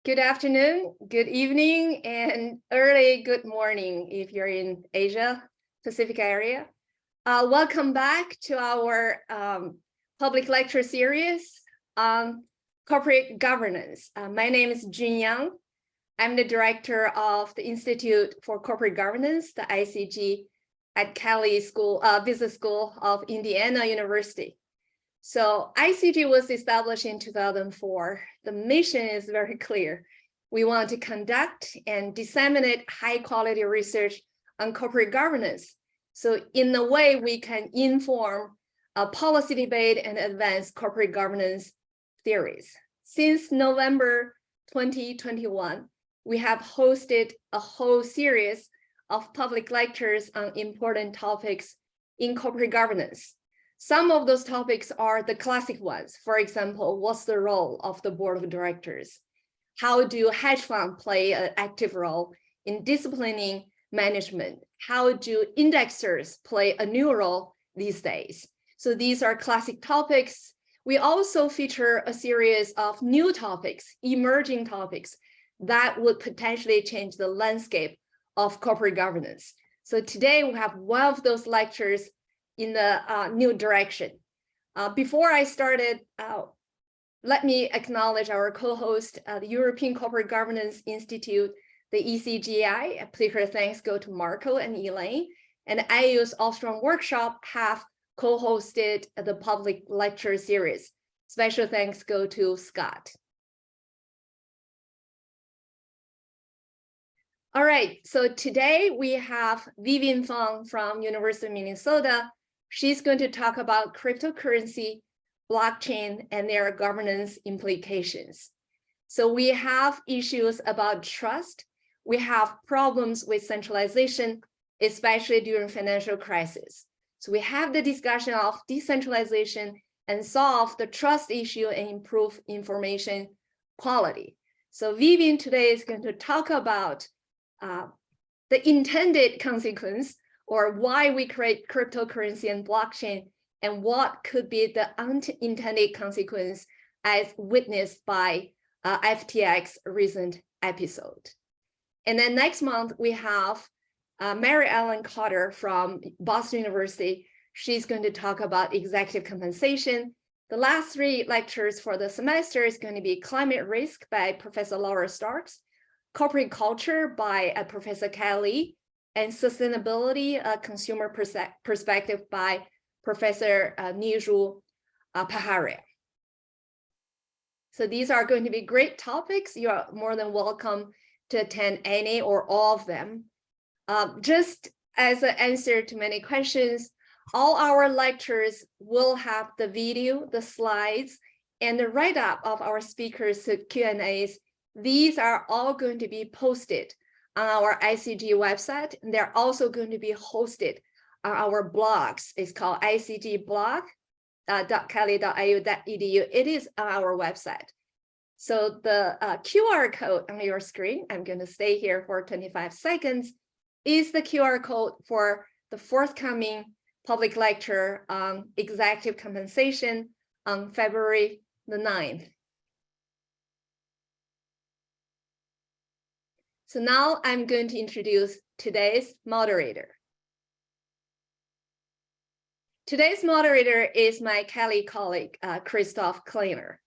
Good afternoon, good evening, and early good morning if you're in Asia Pacific area. Welcome back to our public lecture series on corporate governance. My name is Jun Yang. I'm the director of the Institute for Corporate Governance, the ICG, at Kelley School Business School of Indiana University. So ICG was established in 2004. The mission is very clear. We want to conduct and disseminate high quality research on corporate governance. So in a way, we can inform a policy debate and advance corporate governance theories. Since November 2021, we have hosted a whole series of public lectures on important topics in corporate governance. Some of those topics are the classic ones. For example, what's the role of the board of directors? How do hedge funds play an active role in disciplining management? How do indexers play a new role these days? So these are classic topics. We also feature a series of new topics, emerging topics that would potentially change the landscape of corporate governance. So today we have one of those lectures in the new direction. Before I started, let me acknowledge our co-host, the European Corporate Governance Institute, the ECGI. A particular thanks go to Marco and Elaine. And IU's Ostrom Workshop have co-hosted the public lecture series. Special thanks go to Scott. All right, so today we have Vivian Fang from University of Minnesota. She's going to talk about cryptocurrency, blockchain, and their governance implications. So we have issues about trust. We have problems with centralization, especially during financial crisis. So we have the discussion of decentralization and solve the trust issue and improve information quality. So Vivian today is going to talk about the intended consequence, or why we create cryptocurrency and blockchain, and what could be the unintended consequence as witnessed by FTX recent episode. And then next month, we have Mary Ellen Cotter from Boston University. She's going to talk about executive compensation. The last three lectures for the semester is going to be Climate Risk by Professor Laura Starks, Corporate Culture by Professor Kelley, and Sustainability, Consumer Perspective by Professor Niju Paharia. So these are going to be great topics. You are more than welcome to attend any or all of them. Just as an answer to many questions, all our lectures will have the video, the slides, and the write-up of our speakers' Q&As. These are all going to be posted on our ICG website. And they're also going to be hosted on our blogs. It's called icgblog.kelley.iu.edu. It is on our website. So the QR code on your screen, I'm going to stay here for 25 seconds, is the QR code for the forthcoming public lecture on executive compensation on February the 9th. So now I'm going to introduce today's moderator. Today's moderator is my Kelley colleague, Kristoph Kleiner.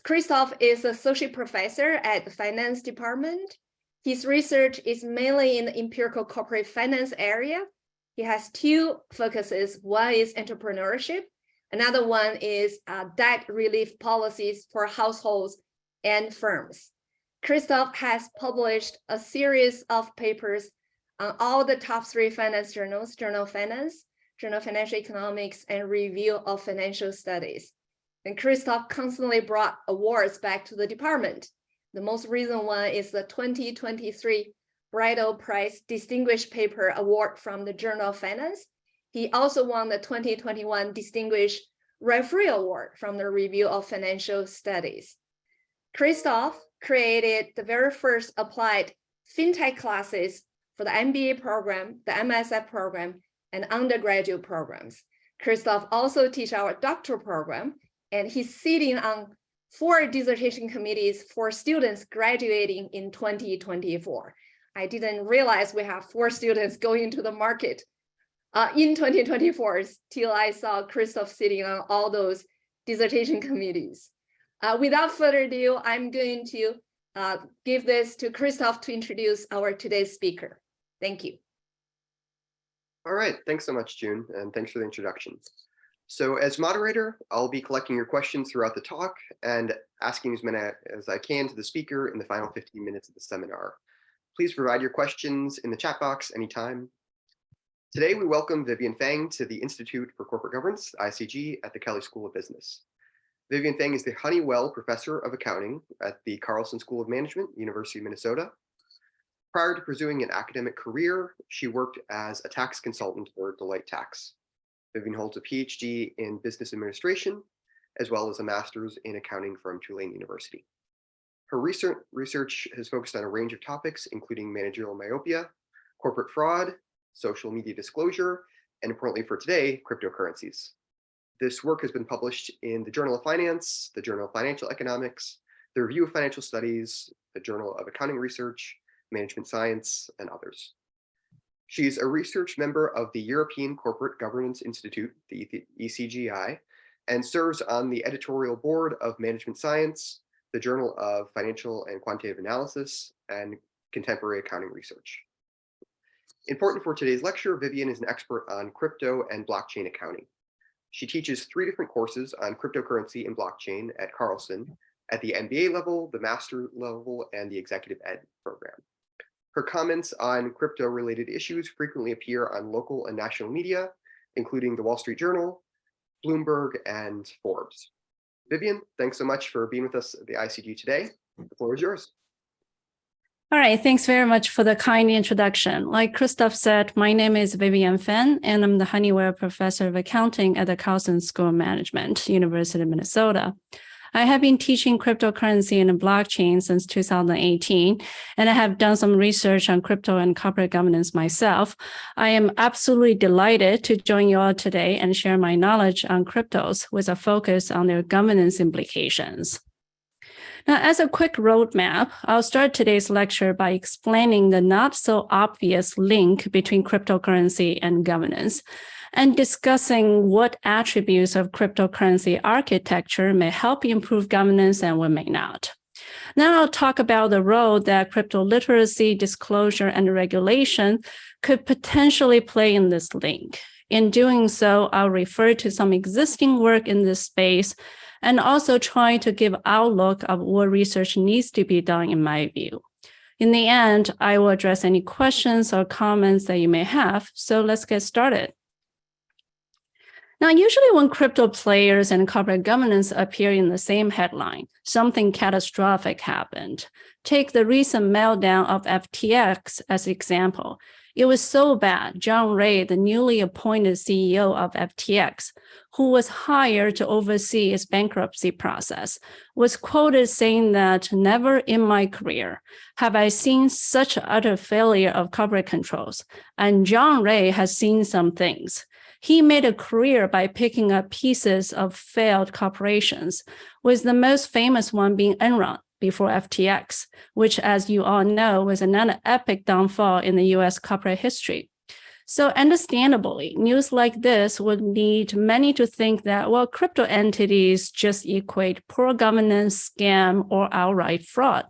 Kristoph is associate professor at the finance department. His research is mainly in the empirical corporate finance area. He has two focuses. One is entrepreneurship. Another one is debt relief policies for households and firms. Kristoph has published a series of papers on all the top three finance journals, Journal of Finance, Journal of Financial Economics, and Review of Financial Studies. And Kristoph constantly brought awards back to the department. The most recent one is the 2023 Bridal Prize Distinguished Paper Award from the Journal of Finance. He also won the 2021 Distinguished Referee Award from the Review of Financial Studies. Kristoph created the very first applied fintech classes for the MBA program, the MSF program, and undergraduate programs. Kristoph also teaches our doctoral program, and he's sitting on 4 dissertation committees for students graduating in 2024. I didn't realize we have 4 students going to the market in 2024 till I saw Kristoph sitting on all those dissertation committees. Without further ado, I'm going to give this to Kristoph to introduce our today's speaker. Thank you. All right, thanks so much, June, and thanks for the introduction. So as moderator, I'll be collecting your questions throughout the talk and asking as many as I can to the speaker in the final 15 minutes of the seminar. Please provide your questions in the chat box anytime. Today, we welcome Vivian Fang to the Institute for Corporate Governance, ICG, at the Kelley School of Business. Vivian Fang is the Honeywell Professor of Accounting at the Carlson School of Management, University of Minnesota. Prior to pursuing an academic career, she worked as a tax consultant for Deloitte Tax. Vivian holds a PhD in business administration, as well as a master's in accounting from Tulane University. Her research has focused on a range of topics, including managerial myopia, corporate fraud, social media disclosure, and importantly for today, cryptocurrencies. This work has been published in the Journal of Finance, the Journal of Financial Economics, the Review of Financial Studies, the Journal of Accounting Research, Management Science, and others. She's a research member of the European Corporate Governance Institute, the ECGI, and serves on the editorial board of Management Science, the Journal of Financial and Quantitative Analysis, and Contemporary Accounting Research. Important for today's lecture, Vivian is an expert on crypto and blockchain accounting. She teaches 3 different courses on cryptocurrency and blockchain at Carlson at the MBA level, the master level, and the executive ed program. Her comments on crypto-related issues frequently appear on local and national media, including the Wall Street Journal, Bloomberg, and Forbes. Vivian, thanks so much for being with us at the ICG today. The floor is yours. All right, thanks very much for the kind introduction. Like Kristoph said, my name is Vivian Fang, and I'm the Honeywell Professor of Accounting at the Carlson School of Management, University of Minnesota. I have been teaching cryptocurrency and blockchain since 2018, and I have done some research on crypto and corporate governance myself. I am absolutely delighted to join you all today and share my knowledge on cryptos with a focus on their governance implications. Now, as a quick roadmap, I'll start today's lecture by explaining the not so obvious link between cryptocurrency and governance, and discussing what attributes of cryptocurrency architecture may help improve governance and what may not. Then I'll talk about the role that crypto literacy, disclosure, and regulation could potentially play in this link. In doing so, I'll refer to some existing work in this space and also try to give outlook of what research needs to be done in my view. In the end, I will address any questions or comments that you may have, so let's get started. Now, usually when crypto players and corporate governance appear in the same headline, something catastrophic happened. Take the recent meltdown of FTX as an example. It was so bad, John Ray, the newly appointed CEO of FTX, who was hired to oversee its bankruptcy process, was quoted saying that never in my career have I seen such utter failure of corporate controls, and John Ray has seen some things. He made a career by picking up pieces of failed corporations, with the most famous one being Enron before FTX, which, as you all know, was another epic downfall in the US corporate history. So understandably, news like this would lead many to think that, well, crypto entities just equate poor governance, scam, or outright fraud.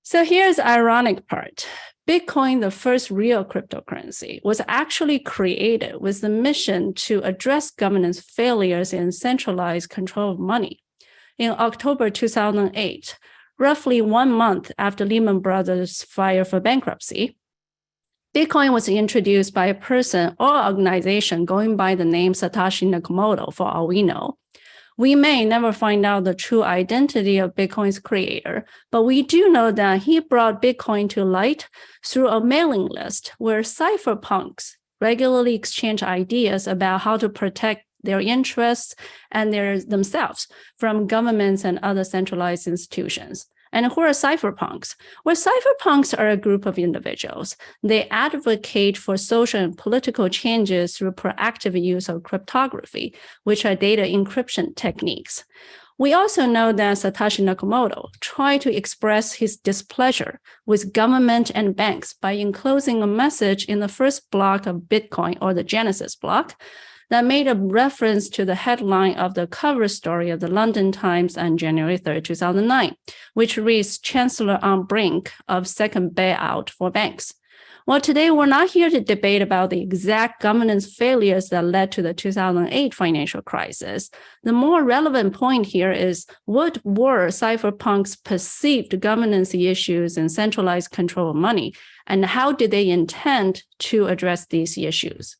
So here's the ironic part. Bitcoin, the first real cryptocurrency, was actually created with the mission to address governance failures in centralized control of money. In October 2008, roughly 1 month after Lehman Brothers filed for bankruptcy, Bitcoin was introduced by a person or organization going by the name Satoshi Nakamoto, for all we know. We may never find out the true identity of Bitcoin's creator, but we do know that he brought Bitcoin to light through a mailing list where cypherpunks regularly exchange ideas about how to protect their interests and themselves from governments and other centralized institutions. And who are cypherpunks? Well, cypherpunks are a group of individuals. They advocate for social and political changes through proactive use of cryptography, which are data encryption techniques. We also know that Satoshi Nakamoto tried to express his displeasure with government and banks by enclosing a message in the first block of Bitcoin, or the Genesis block, that made a reference to the headline of the cover story of the London Times on January 3, 2009, which reads, "Chancellor on brink of second bailout for banks." Well, today we're not here to debate about the exact governance failures that led to the 2008 financial crisis. The more relevant point here is, what were cypherpunks' perceived governance issues and centralized control of money, and how did they intend to address these issues?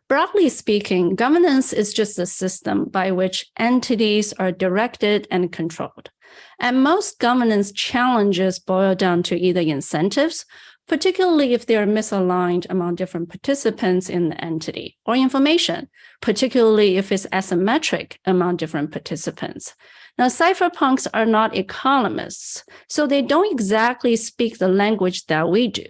Broadly speaking, governance is just a system by which entities are directed and controlled. And most governance challenges boil down to either incentives, particularly if they are misaligned among different participants in the entity, or information, particularly if it's asymmetric among different participants. Now, cypherpunks are not economists, so they don't exactly speak the language that we do,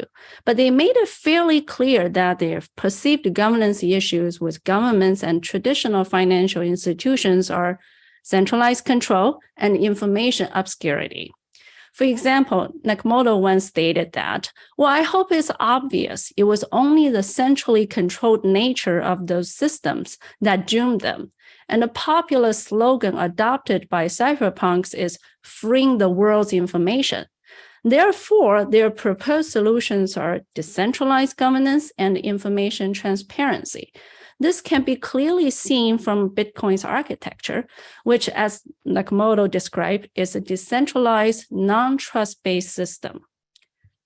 but they made it fairly clear that their perceived governance issues with governments and traditional financial institutions are centralized control and information obscurity. For example, Nakamoto once stated that, "Well, I hope it's obvious it was only the centrally controlled nature of those systems that doomed them." And a popular slogan adopted by cypherpunks is "freeing the world's information." Therefore, their proposed solutions are decentralized governance and information transparency. This can be clearly seen from Bitcoin's architecture, which, as Nakamoto described, is a decentralized, non-trust-based system.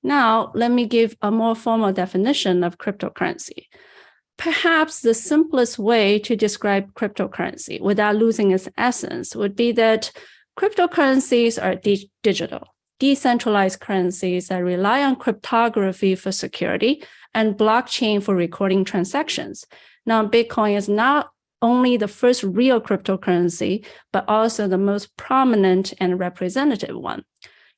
Now, let me give a more formal definition of cryptocurrency. Perhaps the simplest way to describe cryptocurrency without losing its essence would be that cryptocurrencies are digital, decentralized currencies that rely on cryptography for security and blockchain for recording transactions. Now, Bitcoin is not only the first real cryptocurrency, but also the most prominent and representative one.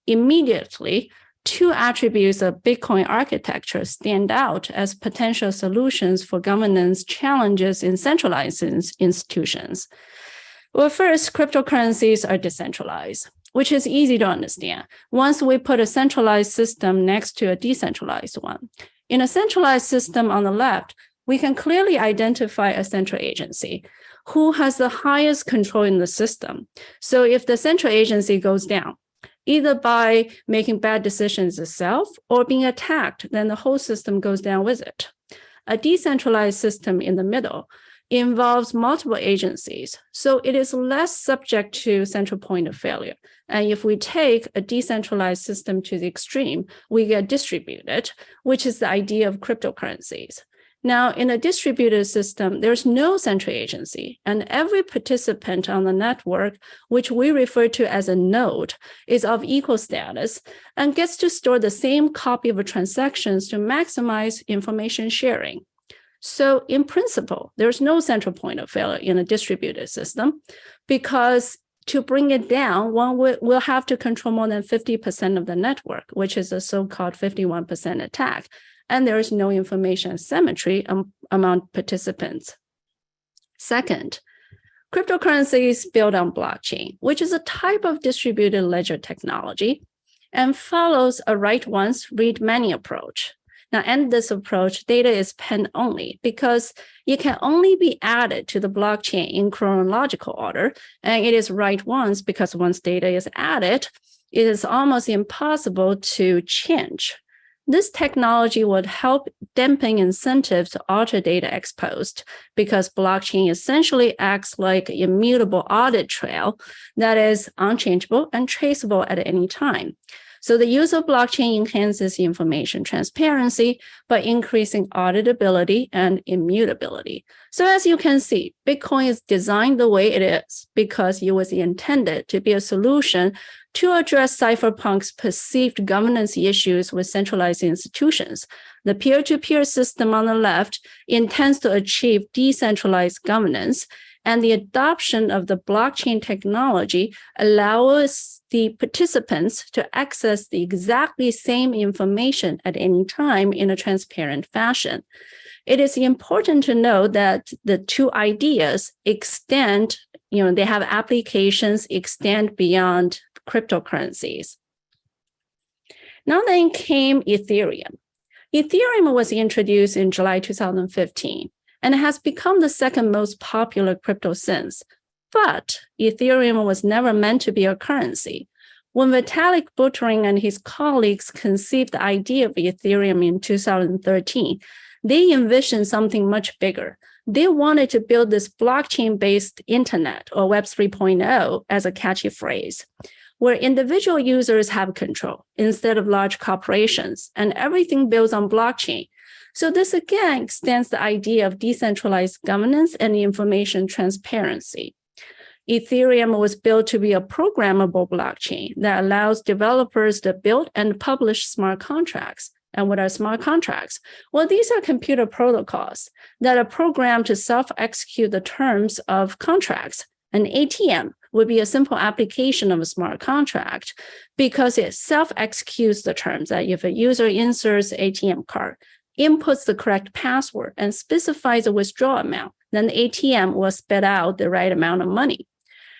Immediately, two attributes of Bitcoin architecture stand out as potential solutions for governance challenges in centralized institutions. Well, first, cryptocurrencies are decentralized, which is easy to understand once we put a centralized system next to a decentralized one. In a centralized system on the left, we can clearly identify a central agency who has the highest control in the system. So if the central agency goes down, either by making bad decisions itself or being attacked, then the whole system goes down with it. A decentralized system in the middle involves multiple agencies, so it is less subject to central point of failure. And if we take a decentralized system to the extreme, we get distributed, which is the idea of cryptocurrencies. Now, in a distributed system, there's no central agency, and every participant on the network, which we refer to as a node, is of equal status and gets to store the same copy of transactions to maximize information sharing. So in principle, there's no central point of failure in a distributed system, because to bring it down, one will have to control more than 50% of the network, which is a so-called 51% attack. And there is no information asymmetry among participants. Second, cryptocurrencies build on blockchain, which is a type of distributed ledger technology and follows a write once, read many approach. Now, in this approach, data is pen only because it can only be added to the blockchain in chronological order, and it is write once because once data is added, it is almost impossible to change. This technology would help dampen incentives to alter data ex post because blockchain essentially acts like an immutable audit trail that is unchangeable and traceable at any time. So the use of blockchain enhances information transparency by increasing auditability and immutability. So as you can see, Bitcoin is designed the way it is because it was intended to be a solution to address cypherpunks' perceived governance issues with centralized institutions. The peer-to-peer system on the left intends to achieve decentralized governance, and the adoption of the blockchain technology allows the participants to access the exactly same information at any time in a transparent fashion. It is important to note that the two ideas extend they have applications extend beyond cryptocurrencies. Now then came Ethereum. Ethereum was introduced in July 2015 and has become the second most popular crypto since. But Ethereum was never meant to be a currency. When Vitalik Buterin and his colleagues conceived the idea of Ethereum in 2013, they envisioned something much bigger. They wanted to build this blockchain-based internet, or Web 3.0, as a catchy phrase, where individual users have control instead of large corporations, and everything builds on blockchain. So this again extends the idea of decentralized governance and information transparency. Ethereum was built to be a programmable blockchain that allows developers to build and publish smart contracts. And what are smart contracts? Well, these are computer protocols that are programmed to self-execute the terms of contracts. An ATM would be a simple application of a smart contract because it self-executes the terms. That if a user inserts ATM card, inputs the correct password, and specifies a withdrawal amount, then the ATM will spit out the right amount of money.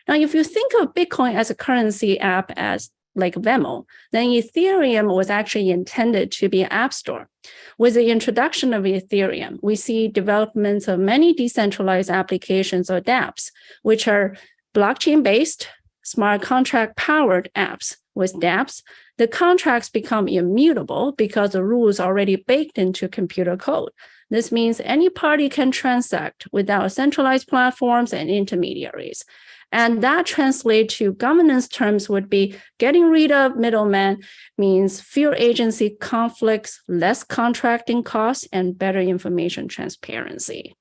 Now, if you think of Bitcoin as a currency app as like Venmo, then Ethereum was actually intended to be an app store. With the introduction of Ethereum, we see developments of many decentralized applications or dApps, which are blockchain-based, smart contract-powered apps. With dApps, the contracts become immutable because the rules are already baked into computer code. This means any party can transact without centralized platforms and intermediaries. And that translates to governance terms would be getting rid of middlemen means fewer agency conflicts, less contracting costs, and better information transparency.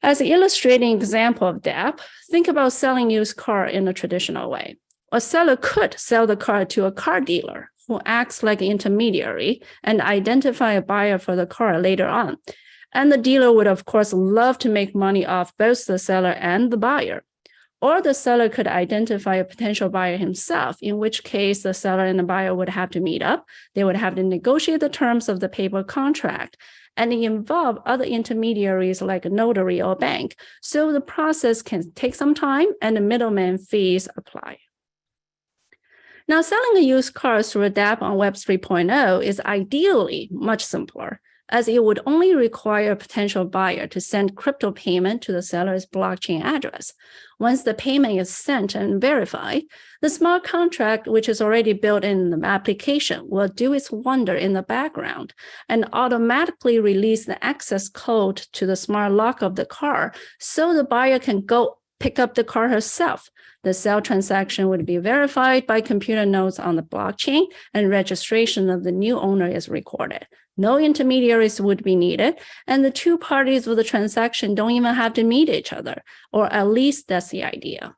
As an illustrating example of dApp, think about selling used car in a traditional way. A seller could sell the car to a car dealer who acts like an intermediary and identify a buyer for the car later on. And the dealer would, of course, love to make money off both the seller and the buyer. Or the seller could identify a potential buyer himself, in which case the seller and the buyer would have to meet up. They would have to negotiate the terms of the paper contract, and involve other intermediaries like a notary or bank. So the process can take some time and the middleman fees apply. Now, selling a used car through a dApp on Web 3.0 is ideally much simpler, as it would only require a potential buyer to send crypto payment to the seller's blockchain address. Once the payment is sent and verified, the smart contract, which is already built in the application, will do its wonder in the background and automatically release the access code to the smart lock of the car so the buyer can go pick up the car herself. The sale transaction would be verified by computer nodes on the blockchain, and registration of the new owner is recorded. No intermediaries would be needed, and the two parties of the transaction don't even have to meet each other, or at least that's the idea.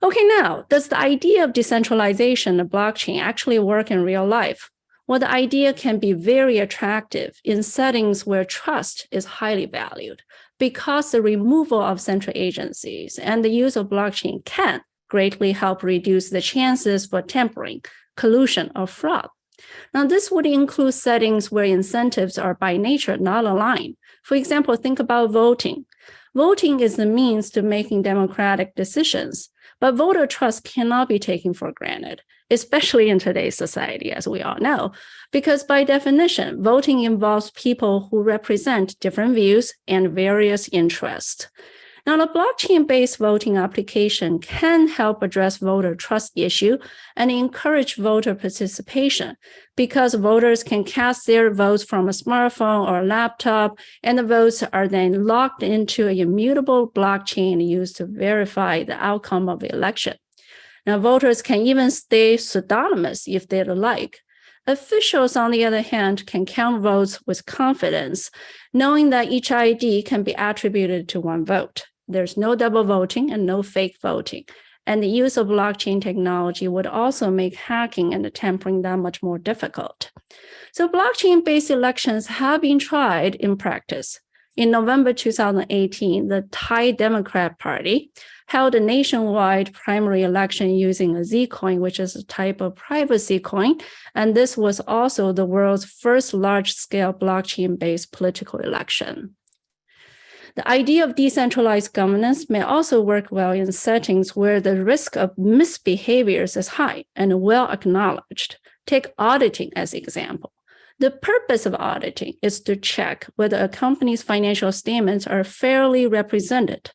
Okay, now, does the idea of decentralization of blockchain actually work in real life? Well, the idea can be very attractive in settings where trust is highly valued, because the removal of central agencies and the use of blockchain can greatly help reduce the chances for tampering, collusion, or fraud. Now, this would include settings where incentives are by nature not aligned. For example, think about voting. Voting is the means to making democratic decisions, but voter trust cannot be taken for granted, especially in today's society, as we all know, because by definition, voting involves people who represent different views and various interests. Now, the blockchain-based voting application can help address voter trust issue and encourage voter participation because voters can cast their votes from a smartphone or a laptop, and the votes are then locked into an immutable blockchain used to verify the outcome of the election. Now, voters can even stay pseudonymous if they'd like. Officials, on the other hand, can count votes with confidence, knowing that each ID can be attributed to one vote. There's no double voting and no fake voting. And the use of blockchain technology would also make hacking and tampering that much more difficult. So blockchain-based elections have been tried in practice. In November 2018, the Thai Democrat Party held a nationwide primary election using a Z-coin, which is a type of privacy coin. And this was also the world's first large-scale blockchain-based political election. The idea of decentralized governance may also work well in settings where the risk of misbehaviors is high and well acknowledged. Take auditing as an example. The purpose of auditing is to check whether a company's financial statements are fairly represented,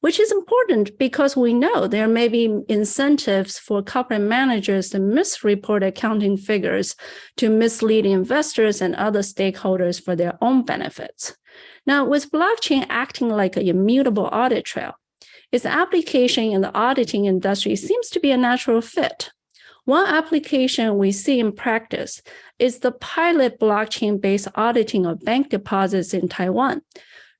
which is important because we know there may be incentives for corporate managers to misreport accounting figures to mislead investors and other stakeholders for their own benefits. Now, with blockchain acting like an immutable audit trail, its application in the auditing industry seems to be a natural fit. One application we see in practice is the pilot blockchain-based auditing of bank deposits in Taiwan.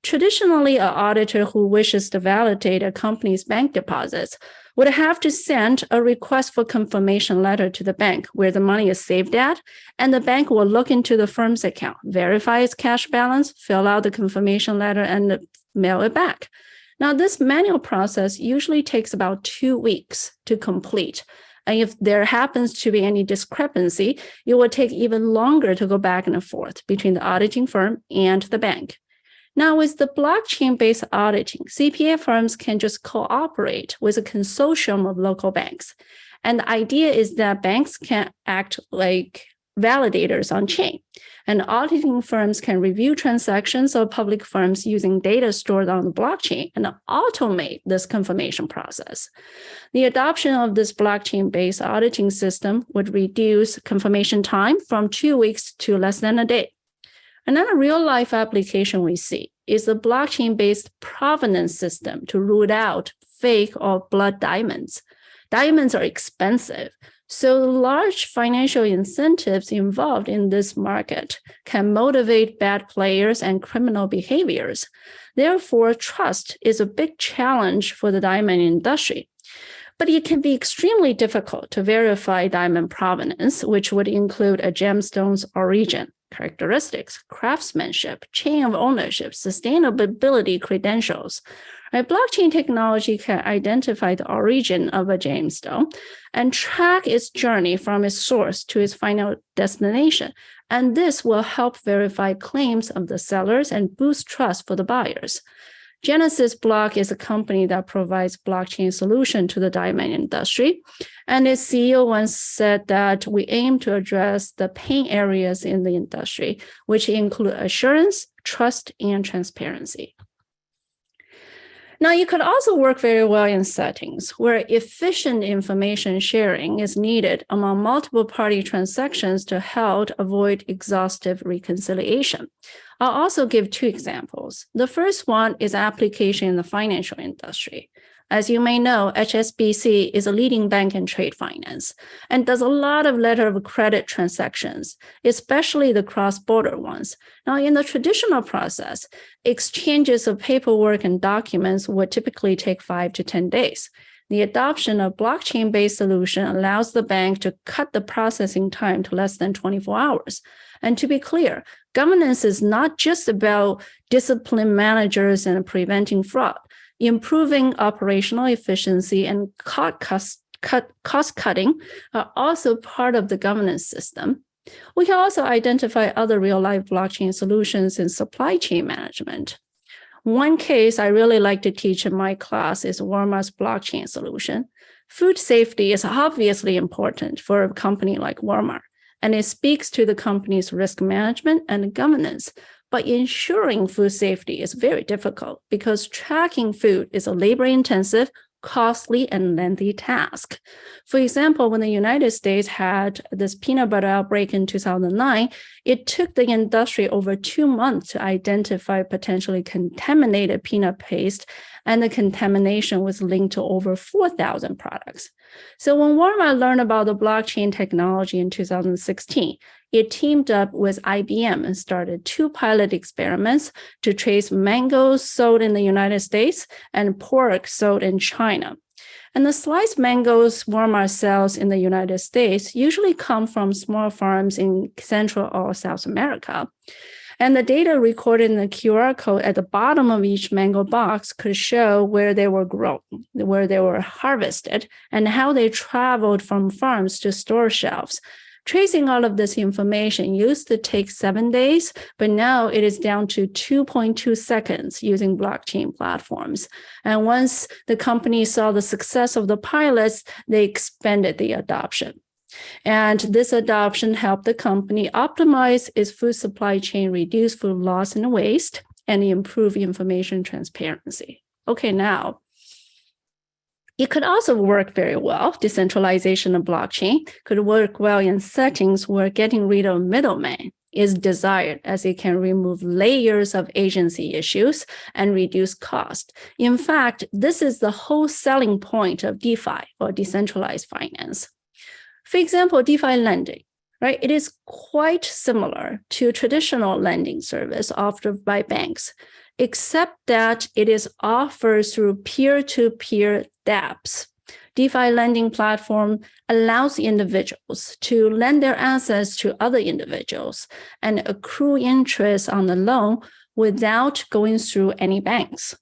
Traditionally, an auditor who wishes to validate a company's bank deposits would have to send a request for confirmation letter to the bank where the money is saved at, and the bank will look into the firm's account, verify its cash balance, fill out the confirmation letter, and mail it back. Now, this manual process usually takes about 2 weeks to complete. And if there happens to be any discrepancy, it will take even longer to go back and forth between the auditing firm and the bank. Now, with the blockchain-based auditing, CPA firms can just cooperate with a consortium of local banks. And the idea is that banks can act like validators on chain, and auditing firms can review transactions of public firms using data stored on the blockchain and automate this confirmation process. The adoption of this blockchain-based auditing system would reduce confirmation time from 2 weeks to less than a day. Another real-life application we see is the blockchain-based provenance system to root out fake or blood diamonds. Diamonds are expensive, so the large financial incentives involved in this market can motivate bad players and criminal behaviors. Therefore, trust is a big challenge for the diamond industry. But it can be extremely difficult to verify diamond provenance, which would include a gemstone's origin, characteristics, craftsmanship, chain of ownership, sustainability credentials. Blockchain technology can identify the origin of a gemstone and track its journey from its source to its final destination. And this will help verify claims of the sellers and boost trust for the buyers. Genesis Block is a company that provides blockchain solution to the diamond industry. And its CEO once said that we aim to address the pain areas in the industry, which include assurance, trust, and transparency. Now, you could also work very well in settings where efficient information sharing is needed among multiple party transactions to help avoid exhaustive reconciliation. I'll also give 2 examples. The first one is application in the financial industry. As you may know, HSBC is a leading bank in trade finance and does a lot of letter of credit transactions, especially the cross-border ones. Now, in the traditional process, exchanges of paperwork and documents would typically take 5 to 10 days. The adoption of blockchain-based solution allows the bank to cut the processing time to less than 24 hours. And to be clear, governance is not just about discipline managers and preventing fraud. Improving operational efficiency and cost-cutting are also part of the governance system. We can also identify other real-life blockchain solutions in supply chain management. One case I really like to teach in my class is Walmart's blockchain solution. Food safety is obviously important for a company like Walmart, and it speaks to the company's risk management and governance. But ensuring food safety is very difficult because tracking food is a labor-intensive, costly, and lengthy task. For example, when the United States had this peanut butter outbreak in 2009, it took the industry over 2 months to identify potentially contaminated peanut paste, and the contamination was linked to over 4,000 products. So when Walmart learned about the blockchain technology in 2016, it teamed up with IBM and started 2 pilot experiments to trace mangoes sold in the United States and pork sold in China. And the sliced mangoes Walmart sells in the United States usually come from small farms in Central or South America. And the data recorded in the QR code at the bottom of each mango box could show where they were grown, where they were harvested, and how they traveled from farms to store shelves. Tracing all of this information used to take 7 days, but now it is down to 2.2 seconds using blockchain platforms. And once the company saw the success of the pilots, they expanded the adoption. And this adoption helped the company optimize its food supply chain, reduce food loss and waste, and improve information transparency. Okay, now, it could also work very well. Decentralization of blockchain could work well in settings where getting rid of middlemen is desired, as it can remove layers of agency issues and reduce cost. In fact, this is the whole selling point of DeFi, or decentralized finance. For example, DeFi lending, right? It is quite similar to traditional lending service offered by banks, except that it is offered through peer-to-peer dApps. DeFi lending platform allows individuals to lend their assets to other individuals and accrue interest on the loan without going through any banks.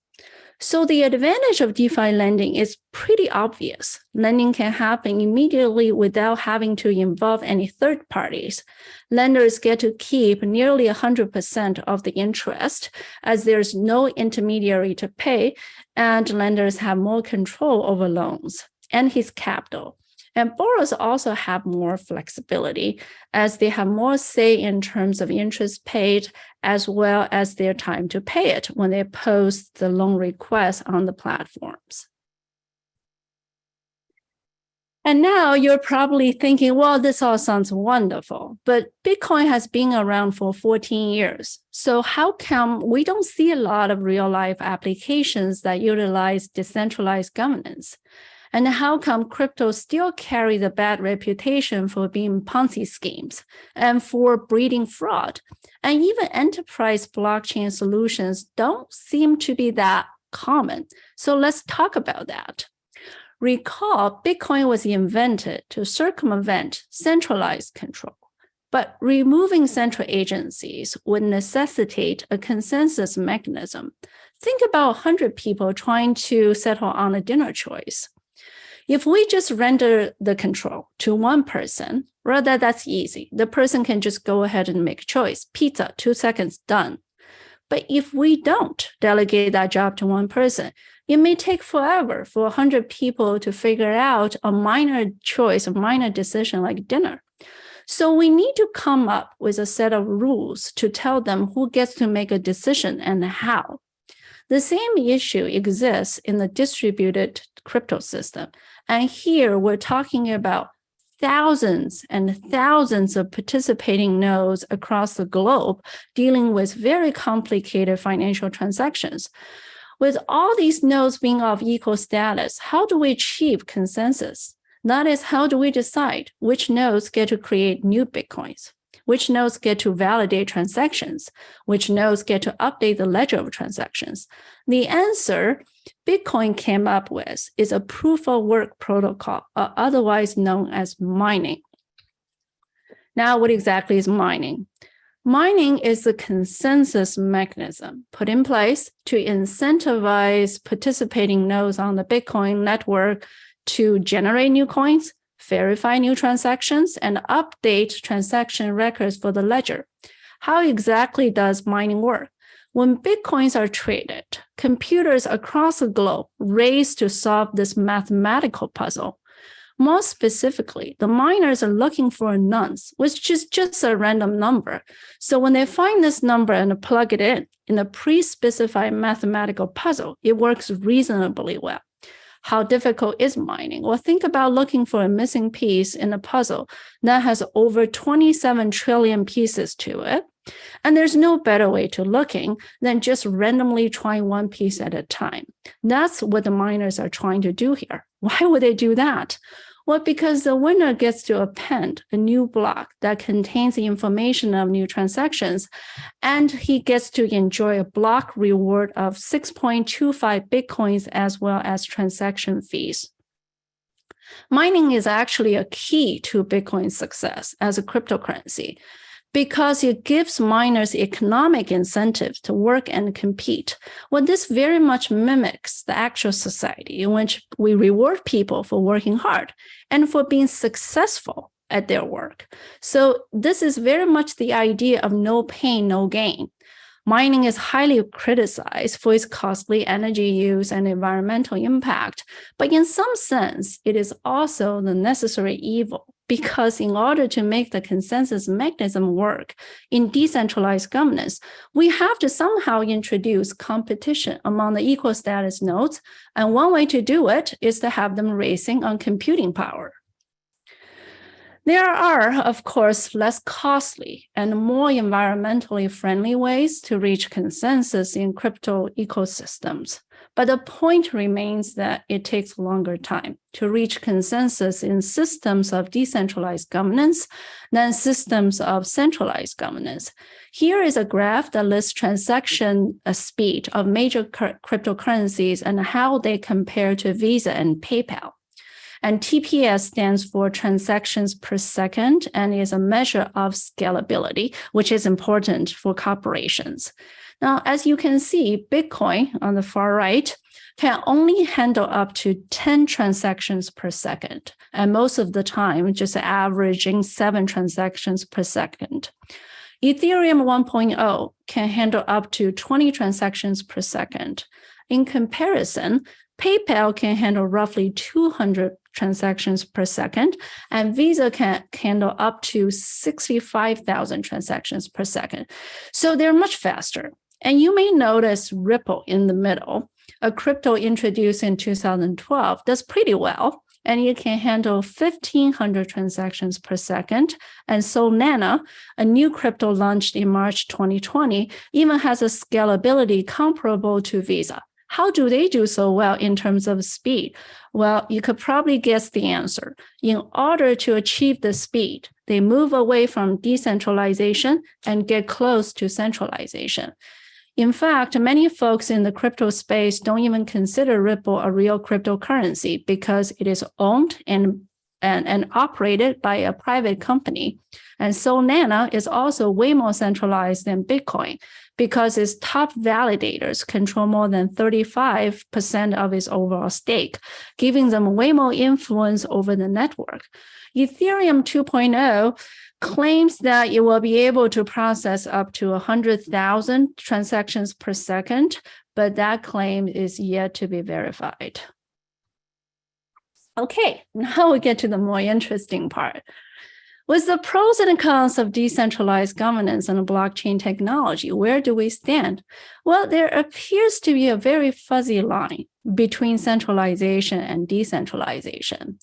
So the advantage of DeFi lending is pretty obvious. Lending can happen immediately without having to involve any third parties. Lenders get to keep nearly 100% of the interest, as there's no intermediary to pay, and lenders have more control over loans and his capital. And borrowers also have more flexibility, as they have more say in terms of interest paid, as well as their time to pay it when they post the loan request on the platforms. And now you're probably thinking, well, this all sounds wonderful, but Bitcoin has been around for 14 years. So how come we don't see a lot of real-life applications that utilize decentralized governance? And how come crypto still carries a bad reputation for being Ponzi schemes and for breeding fraud? And even enterprise blockchain solutions don't seem to be that common. So let's talk about that. Recall, Bitcoin was invented to circumvent centralized control, but removing central agencies would necessitate a consensus mechanism. Think about 100 people trying to settle on a dinner choice. If we just render the control to one person, rather that's easy. The person can just go ahead and make a choice. Pizza, 2 seconds, done. But if we don't delegate that job to one person, it may take forever for 100 people to figure out a minor choice, a minor decision like dinner. So we need to come up with a set of rules to tell them who gets to make a decision and how. The same issue exists in the distributed crypto system. And here we're talking about thousands and thousands of participating nodes across the globe dealing with very complicated financial transactions. With all these nodes being of equal status, how do we achieve consensus? That is, how do we decide which nodes get to create new Bitcoins? Which nodes get to validate transactions? Which nodes get to update the ledger of transactions? The answer Bitcoin came up with is a proof of work protocol, otherwise known as mining. Now, what exactly is mining? Mining is a consensus mechanism put in place to incentivize participating nodes on the Bitcoin network to generate new coins, verify new transactions, and update transaction records for the ledger. How exactly does mining work? When Bitcoins are traded, computers across the globe race to solve this mathematical puzzle. More specifically, the miners are looking for nonce, which is just a random number. So when they find this number and plug it in a pre-specified mathematical puzzle, it works reasonably well. How difficult is mining? Well, think about looking for a missing piece in a puzzle that has over 27 trillion pieces to it. And there's no better way to looking than just randomly trying one piece at a time. That's what the miners are trying to do here. Why would they do that? Well, because the winner gets to append a new block that contains the information of new transactions, and he gets to enjoy a block reward of 6.25 Bitcoins as well as transaction fees. Mining is actually a key to Bitcoin's success as a cryptocurrency, because it gives miners economic incentives to work and compete. Well, this very much mimics the actual society in which we reward people for working hard and for being successful at their work. So this is very much the idea of no pain, no gain. Mining is highly criticized for its costly energy use and environmental impact, but in some sense, it is also the necessary evil, because in order to make the consensus mechanism work in decentralized governance, we have to somehow introduce competition among the equal status nodes, and one way to do it is to have them racing on computing power. There are, of course, less costly and more environmentally friendly ways to reach consensus in crypto ecosystems. But the point remains that it takes longer time to reach consensus in systems of decentralized governance than systems of centralized governance. Here is a graph that lists transaction speed of major cryptocurrencies and how they compare to Visa and PayPal. And TPS stands for transactions per second and is a measure of scalability, which is important for corporations. Now, as you can see, Bitcoin on the far right can only handle up to 10 transactions per second, and most of the time just averaging 7 transactions per second. Ethereum 1.0 can handle up to 20 transactions per second. In comparison, PayPal can handle roughly 200 transactions per second, and Visa can handle up to 65,000 transactions per second. So they're much faster. And you may notice Ripple in the middle, a crypto introduced in 2012, does pretty well, and it can handle 1,500 transactions per second. And Solana, a new crypto launched in March 2020, even has a scalability comparable to Visa. How do they do so well in terms of speed? Well, you could probably guess the answer. In order to achieve the speed, they move away from decentralization and get close to centralization. In fact, many folks in the crypto space don't even consider Ripple a real cryptocurrency because it is owned and operated by a private company. And Solana is also way more centralized than Bitcoin because its top validators control more than 35% of its overall stake, giving them way more influence over the network. Ethereum 2.0 claims that it will be able to process up to 100,000 transactions per second, but that claim is yet to be verified. Okay, now we get to the more interesting part. With the pros and cons of decentralized governance and blockchain technology, where do we stand? Well, there appears to be a very fuzzy line between centralization and decentralization.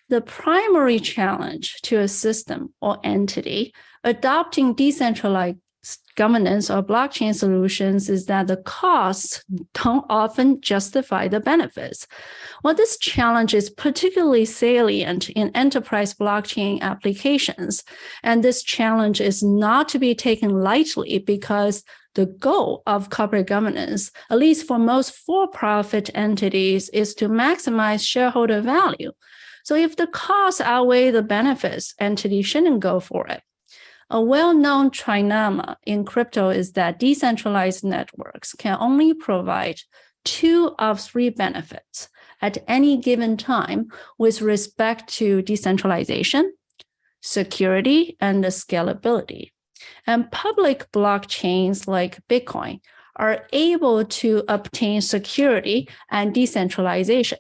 The primary challenge to a system or entity adopting decentralized governance or blockchain solutions is that the costs don't often justify the benefits. Well, this challenge is particularly salient in enterprise blockchain applications, and this challenge is not to be taken lightly because the goal of corporate governance, at least for most for-profit entities, is to maximize shareholder value. So if the costs outweigh the benefits, entities shouldn't go for it. A well-known trilemma in crypto is that decentralized networks can only provide 2 of 3 benefits at any given time with respect to decentralization, security, and scalability. And public blockchains like Bitcoin are able to obtain security and decentralization,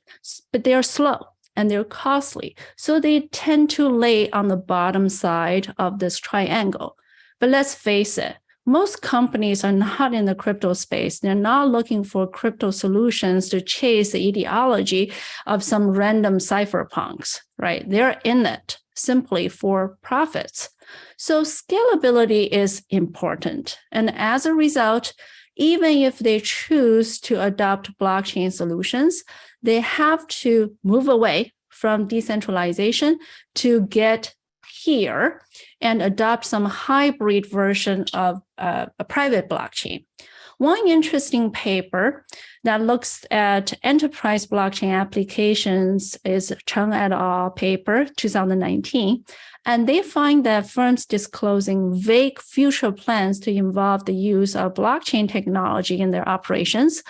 but they're slow and they're costly. So they tend to lay on the bottom side of this triangle. But let's face it, most companies are not in the crypto space. They're not looking for crypto solutions to chase the ideology of some random cypherpunks, right? They're in it simply for profits. So scalability is important. And as a result, even if they choose to adopt blockchain solutions, they have to move away from decentralization to get here and adopt some hybrid version of a private blockchain. One interesting paper that looks at enterprise blockchain applications is Cheng et al. Paper 2019. And they find that firms disclosing vague future plans to involve the use of blockchain technology in their operations,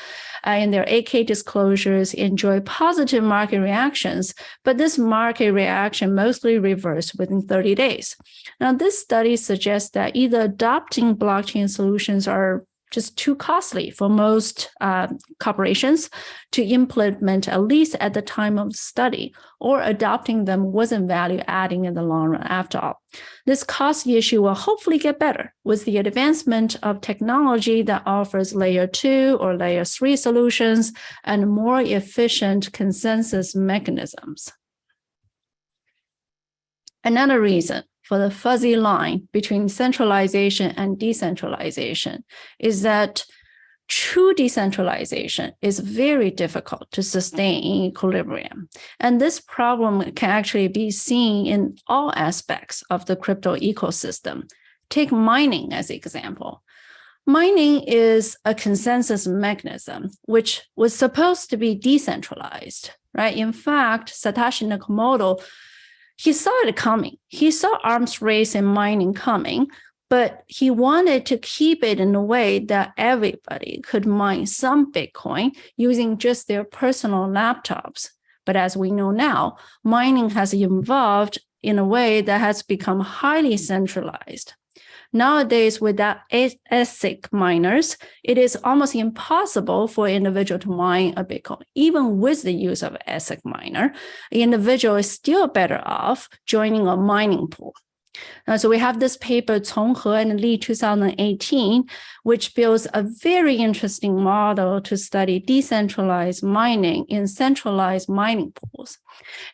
in their 8K disclosures, enjoy positive market reactions, but this market reaction mostly reversed within 30 days. Now, this study suggests that either adopting blockchain solutions are just too costly for most corporations to implement, at least at the time of the study, or adopting them wasn't value adding in the long run after all. This cost issue will hopefully get better with the advancement of technology that offers layer 2 or layer 3 solutions and more efficient consensus mechanisms. Another reason for the fuzzy line between centralization and decentralization is that true decentralization is very difficult to sustain in equilibrium. And this problem can actually be seen in all aspects of the crypto ecosystem. Take mining as an example. Mining is a consensus mechanism, which was supposed to be decentralized, right? In fact, Satoshi Nakamoto, he saw it coming. He saw arms race in mining coming, but he wanted to keep it in a way that everybody could mine some Bitcoin using just their personal laptops. But as we know now, mining has evolved in a way that has become highly centralized. Nowadays, without ASIC miners, it is almost impossible for an individual to mine a Bitcoin. Even with the use of an ASIC miner, the individual is still better off joining a mining pool. So we have this paper, Cong He and Li 2018, which builds a very interesting model to study decentralized mining in centralized mining pools.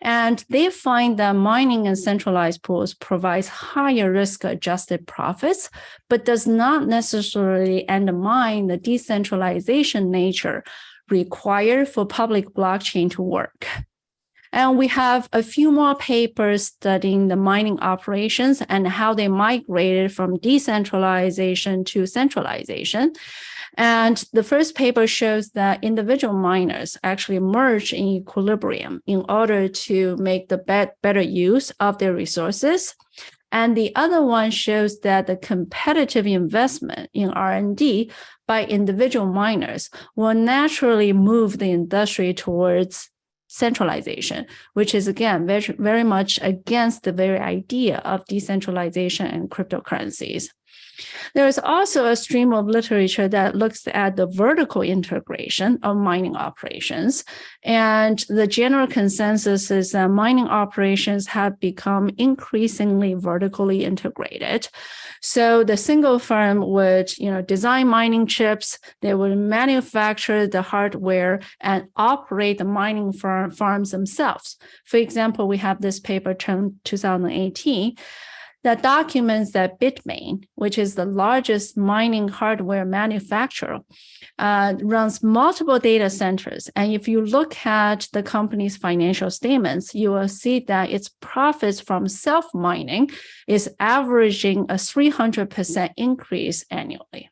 And they find that mining in centralized pools provides higher risk-adjusted profits, but does not necessarily undermine the decentralization nature required for public blockchain to work. And we have a few more papers studying the mining operations and how they migrated from decentralization to centralization. And the first paper shows that individual miners actually merge in equilibrium in order to make the better use of their resources. And the other one shows that the competitive investment in R&D by individual miners will naturally move the industry towards centralization, which is, again, very, very much against the very idea of decentralization and cryptocurrencies. There is also a stream of literature that looks at the vertical integration of mining operations. And the general consensus is that mining operations have become increasingly vertically integrated. So the single firm would, design mining chips, they would manufacture the hardware and operate the mining farms themselves. For example, we have this paper, 2018, that documents that Bitmain, which is the largest mining hardware manufacturer, runs multiple data centers. And if you look at the company's financial statements, you will see that its profits from self-mining is averaging a 300% increase annually.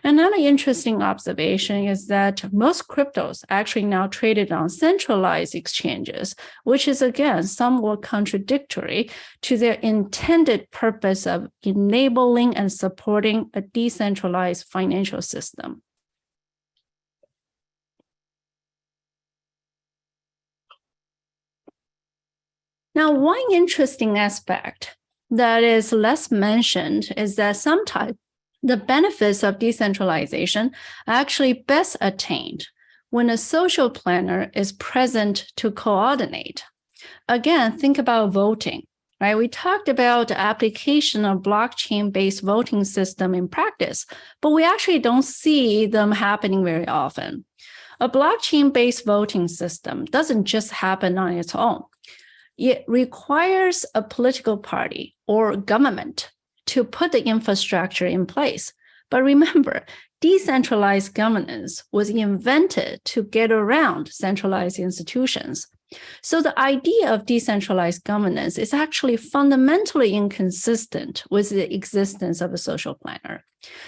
Another interesting observation is that most cryptos actually now traded on centralized exchanges, which is, again, somewhat contradictory to their intended purpose of enabling and supporting a decentralized financial system. Now, one interesting aspect that is less mentioned is that sometimes the benefits of decentralization are actually best attained when a social planner is present to coordinate. Again, think about voting, right? We talked about the application of blockchain-based voting system in practice, but we actually don't see them happening very often. A blockchain-based voting system doesn't just happen on its own. It requires a political party or government to put the infrastructure in place. But remember, decentralized governance was invented to get around centralized institutions. So the idea of decentralized governance is actually fundamentally inconsistent with the existence of a social planner.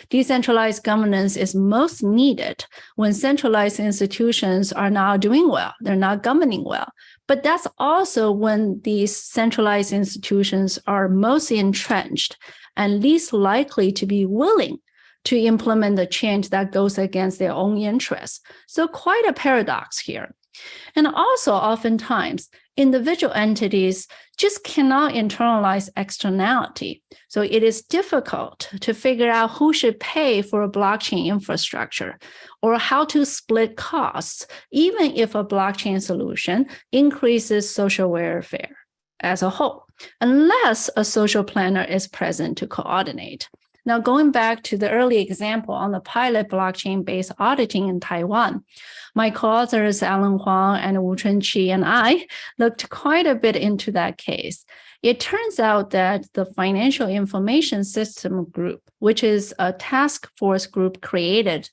Decentralized governance is most needed when centralized institutions are not doing well, they're not governing well. But that's also when these centralized institutions are most entrenched and least likely to be willing to implement the change that goes against their own interests. So quite a paradox here. And also oftentimes, individual entities just cannot internalize externality. So it is difficult to figure out who should pay for a blockchain infrastructure or how to split costs, even if a blockchain solution increases social welfare as a whole, unless a social planner is present to coordinate. Now, going back to the early example on the pilot blockchain-based auditing in Taiwan, my co-authors Alan Huang and Wu Chunqi and I looked quite a bit into that case. It turns out that the Financial Information System Group, which is a task force group created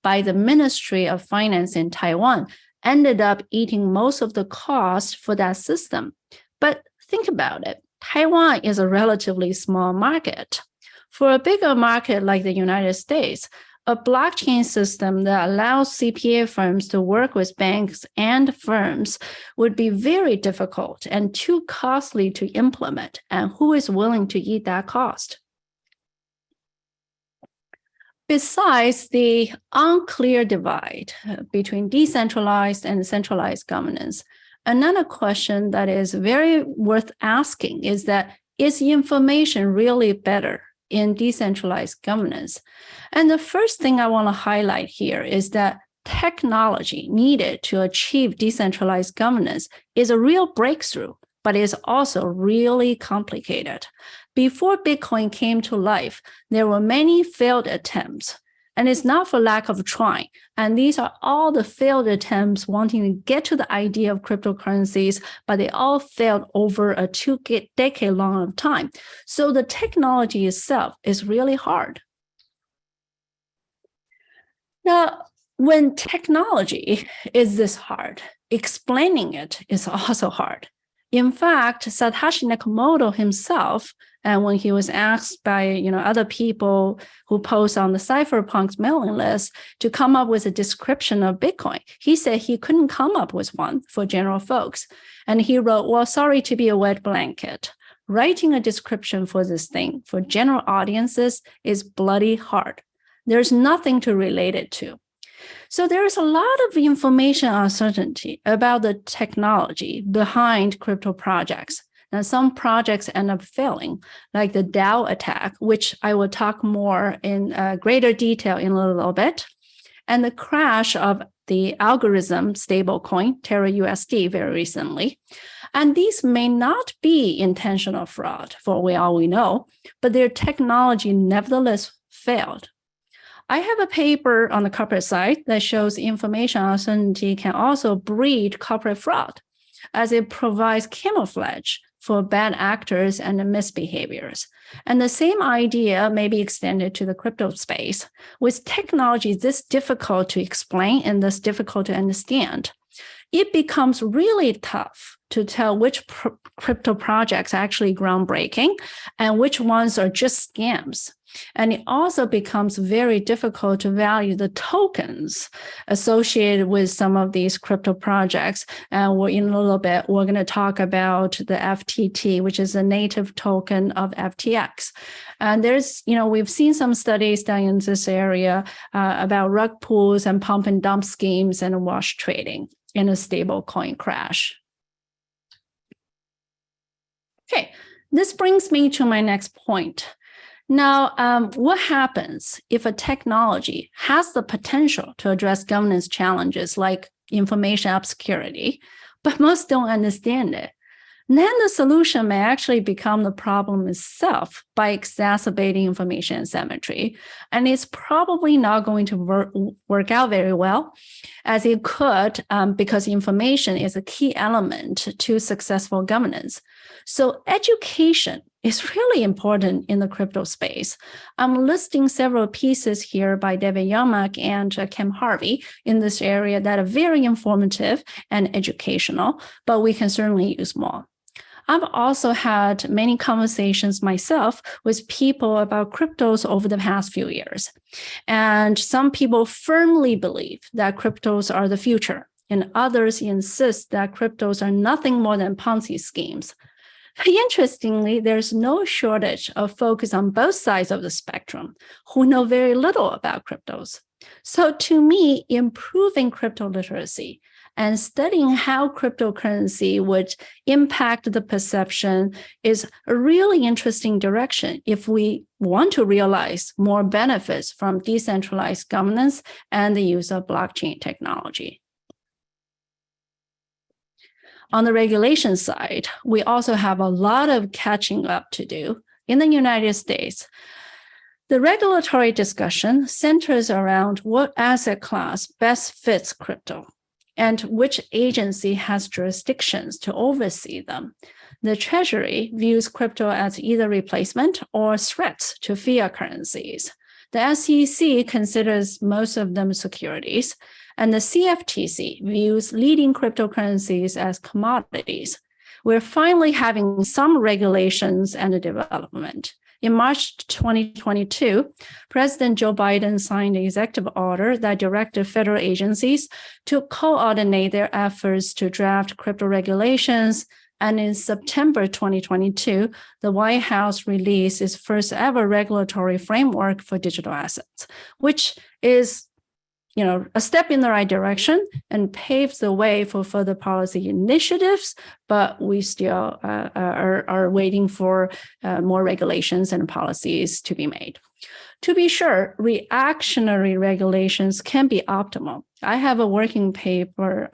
by the Ministry of Finance in Taiwan, ended up eating most of the cost for that system. But think about it. Taiwan is a relatively small market. For a bigger market like the United States, a blockchain system that allows CPA firms to work with banks and firms would be very difficult and too costly to implement. And who is willing to eat that cost? Besides the unclear divide between decentralized and centralized governance, another question that is very worth asking is that, is information really better in decentralized governance? And the first thing I want to highlight here is that technology needed to achieve decentralized governance is a real breakthrough, but is also really complicated. Before Bitcoin came to life, there were many failed attempts. And it's not for lack of trying. And these are all the failed attempts wanting to get to the idea of cryptocurrencies, but they all failed over a 2-decade long of time. So the technology itself is really hard. Now, when technology is this hard, explaining it is also hard. In fact, Satoshi Nakamoto himself, and when he was asked by other people who post on the cypherpunks mailing list to come up with a description of Bitcoin, he said he couldn't come up with one for general folks. And he wrote, well, sorry to be a wet blanket. Writing a description for this thing for general audiences is bloody hard. There's nothing to relate it to. So there is a lot of information uncertainty about the technology behind crypto projects. Now, some projects end up failing, like the DAO attack, which I will talk more in greater detail in a little bit, and the crash of the algorithm stablecoin, Terra USD, very recently. And these may not be intentional fraud, for all we know, but their technology nevertheless failed. I have a paper on the corporate side that shows information uncertainty can also breed corporate fraud, as it provides camouflage for bad actors and misbehaviors. And the same idea may be extended to the crypto space. With technology this difficult to explain and this difficult to understand, it becomes really tough to tell which crypto projects are actually groundbreaking and which ones are just scams. And it also becomes very difficult to value the tokens associated with some of these crypto projects. And in a little bit, we're going to talk about the FTT, which is a native token of FTX. And we've seen some studies done in this area about rug pulls and pump and dump schemes and wash trading in a stablecoin crash. Okay, this brings me to my next point. Now, what happens if a technology has the potential to address governance challenges like information obscurity, but most don't understand it? Then the solution may actually become the problem itself by exacerbating information asymmetry. And it's probably not going to work out very well as it could because information is a key element to successful governance. So education is really important in the crypto space. I'm listing several pieces here by David Yomak and Kim Harvey in this area that are very informative and educational, but we can certainly use more. I've also had many conversations myself with people about cryptos over the past few years. And some people firmly believe that cryptos are the future, and others insist that cryptos are nothing more than Ponzi schemes. Interestingly, there's no shortage of folks on both sides of the spectrum who know very little about cryptos. So to me, improving crypto literacy and studying how cryptocurrency would impact the perception is a really interesting direction if we want to realize more benefits from decentralized governance and the use of blockchain technology. On the regulation side, we also have a lot of catching up to do. In the United States, the regulatory discussion centers around what asset class best fits crypto and which agency has jurisdictions to oversee them. The Treasury views crypto as either replacement or threats to fiat currencies. The SEC considers most of them securities, and the CFTC views leading cryptocurrencies as commodities. We're finally having some regulations and development. In March 2022, President Joe Biden signed an executive order that directed federal agencies to coordinate their efforts to draft crypto regulations. And in September 2022, the White House released its first ever regulatory framework for digital assets, which is a step in the right direction and paves the way for further policy initiatives, but we still are waiting for more regulations and policies to be made. To be sure, reactionary regulations can be optimal. I have a working paper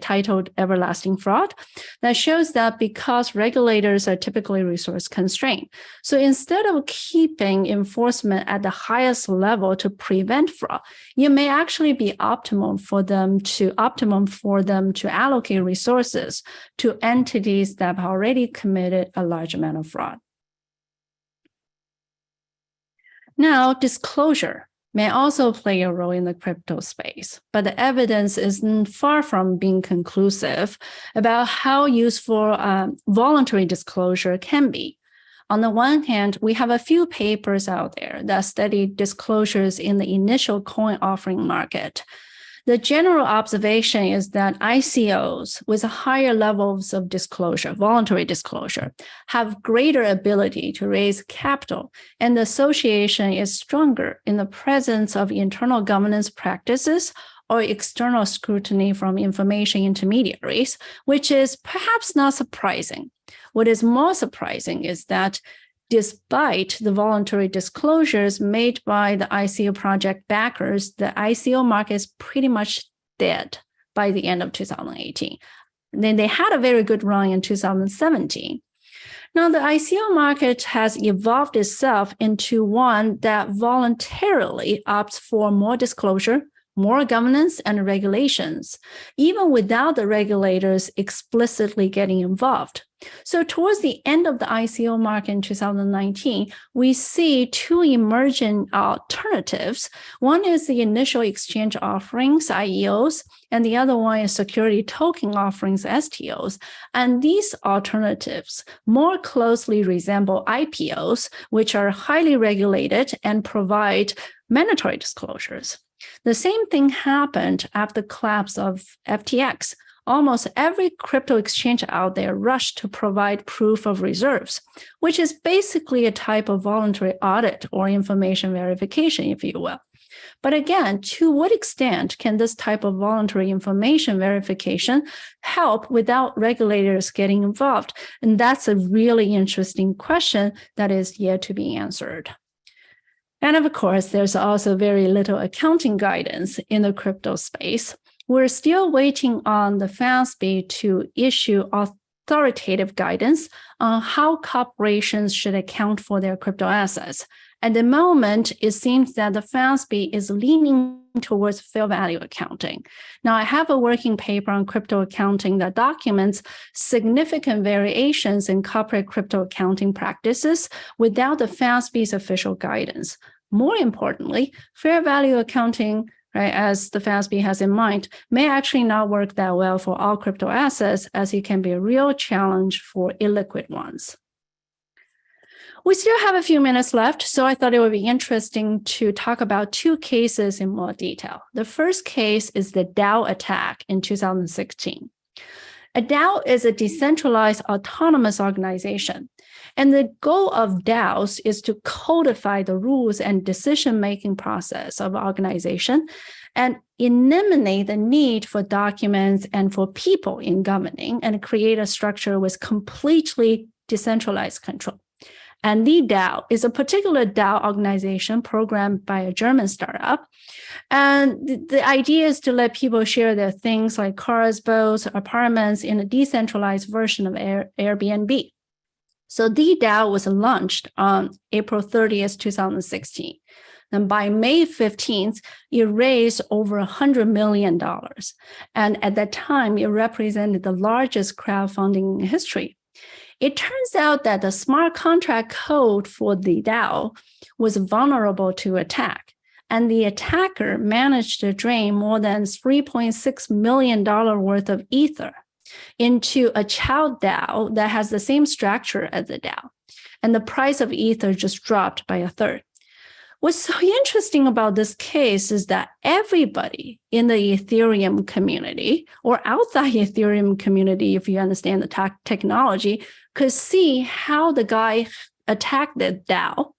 titled Everlasting Fraud that shows that because regulators are typically resource constrained. So instead of keeping enforcement at the highest level to prevent fraud, it may actually be optimum for them to allocate resources to entities that have already committed a large amount of fraud. Now, disclosure may also play a role in the crypto space, but the evidence is far from being conclusive about how useful voluntary disclosure can be. On the one hand, we have a few papers out there that study disclosures in the initial coin offering market. The general observation is that ICOs with higher levels of disclosure, voluntary disclosure, have greater ability to raise capital, and the association is stronger in the presence of internal governance practices or external scrutiny from information intermediaries, which is perhaps not surprising. What is more surprising is that despite the voluntary disclosures made by the ICO project backers, the ICO market is pretty much dead by the end of 2018. Then they had a very good run in 2017. Now, the ICO market has evolved itself into one that voluntarily opts for more disclosure, more governance and regulations, even without the regulators explicitly getting involved. So towards the end of the ICO market in 2019, we see two emerging alternatives. One is the initial exchange offerings, IEOs, and the other one is security token offerings, STOs. And these alternatives more closely resemble IPOs, which are highly regulated and provide mandatory disclosures. The same thing happened after the collapse of FTX. Almost every crypto exchange out there rushed to provide proof of reserves, which is basically a type of voluntary audit or information verification, if you will. But again, to what extent can this type of voluntary information verification help without regulators getting involved? And that's a really interesting question that is yet to be answered. And of course, there's also very little accounting guidance in the crypto space. We're still waiting on the FASB to issue authoritative guidance on how corporations should account for their crypto assets. At the moment, it seems that the FASB is leaning towards fair value accounting. Now, I have a working paper on crypto accounting that documents significant variations in corporate crypto accounting practices without the FASB's official guidance. More importantly, fair value accounting, right, as the FASB has in mind, may actually not work that well for all crypto assets, as it can be a real challenge for illiquid ones. We still have a few minutes left, so I thought it would be interesting to talk about two cases in more detail. The first case is the DAO attack in 2016. A DAO is a decentralized autonomous organization, and the goal of DAOs is to codify the rules and decision-making process of an organization and eliminate the need for documents and for people in governing and create a structure with completely decentralized control. And the DAO is a particular DAO organization programmed by a German startup. And the idea is to let people share their things like cars, boats, apartments in a decentralized version of Airbnb. So the DAO was launched on April 30th, 2016. And by May 15th, it raised over $100 million. And at that time, it represented the largest crowdfunding in history. It turns out that the smart contract code for the DAO was vulnerable to attack, and the attacker managed to drain more than $3.6 million worth of Ether into a child DAO that has the same structure as the DAO, and the price of Ether just dropped by a third. What's so interesting about this case is that everybody in the Ethereum community or outside Ethereum community, if you understand the technology, could see how the guy attacked the DAO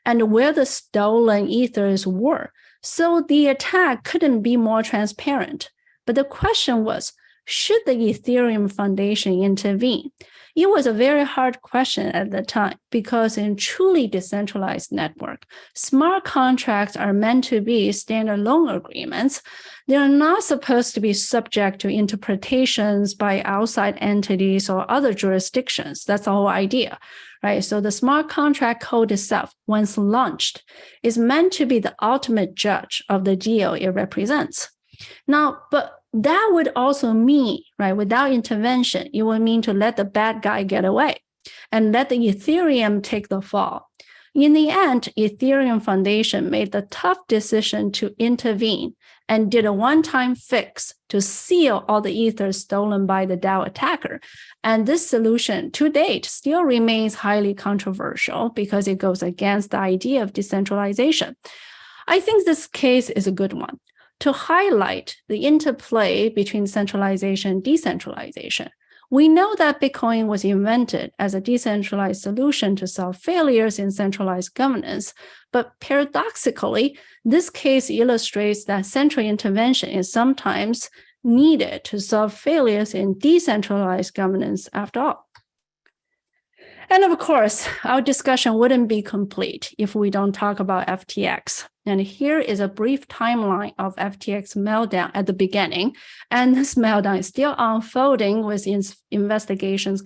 and where the stolen Ethers were. So the attack couldn't be more transparent. But the question was, should the Ethereum Foundation intervene? It was a very hard question at the time because in truly decentralized network, smart contracts are meant to be standalone agreements. They're not supposed to be subject to interpretations by outside entities or other jurisdictions. That's the whole idea, right? So the smart contract code itself, once launched, is meant to be the ultimate judge of the deal it represents. Now, but that would also mean, right, without intervention, it would mean to let the bad guy get away and let the Ethereum take the fall. In the end, Ethereum Foundation made the tough decision to intervene and did a one-time fix to seal all the Ether stolen by the DAO attacker. And this solution, to date, still remains highly controversial because it goes against the idea of decentralization. I think this case is a good one to highlight the interplay between centralization and decentralization. We know that Bitcoin was invented as a decentralized solution to solve failures in centralized governance, but paradoxically, this case illustrates that central intervention is sometimes needed to solve failures in decentralized governance after all. And of course, our discussion wouldn't be complete if we don't talk about FTX. And here is a brief timeline of FTX meltdown at the beginning. And this meltdown is still unfolding with investigations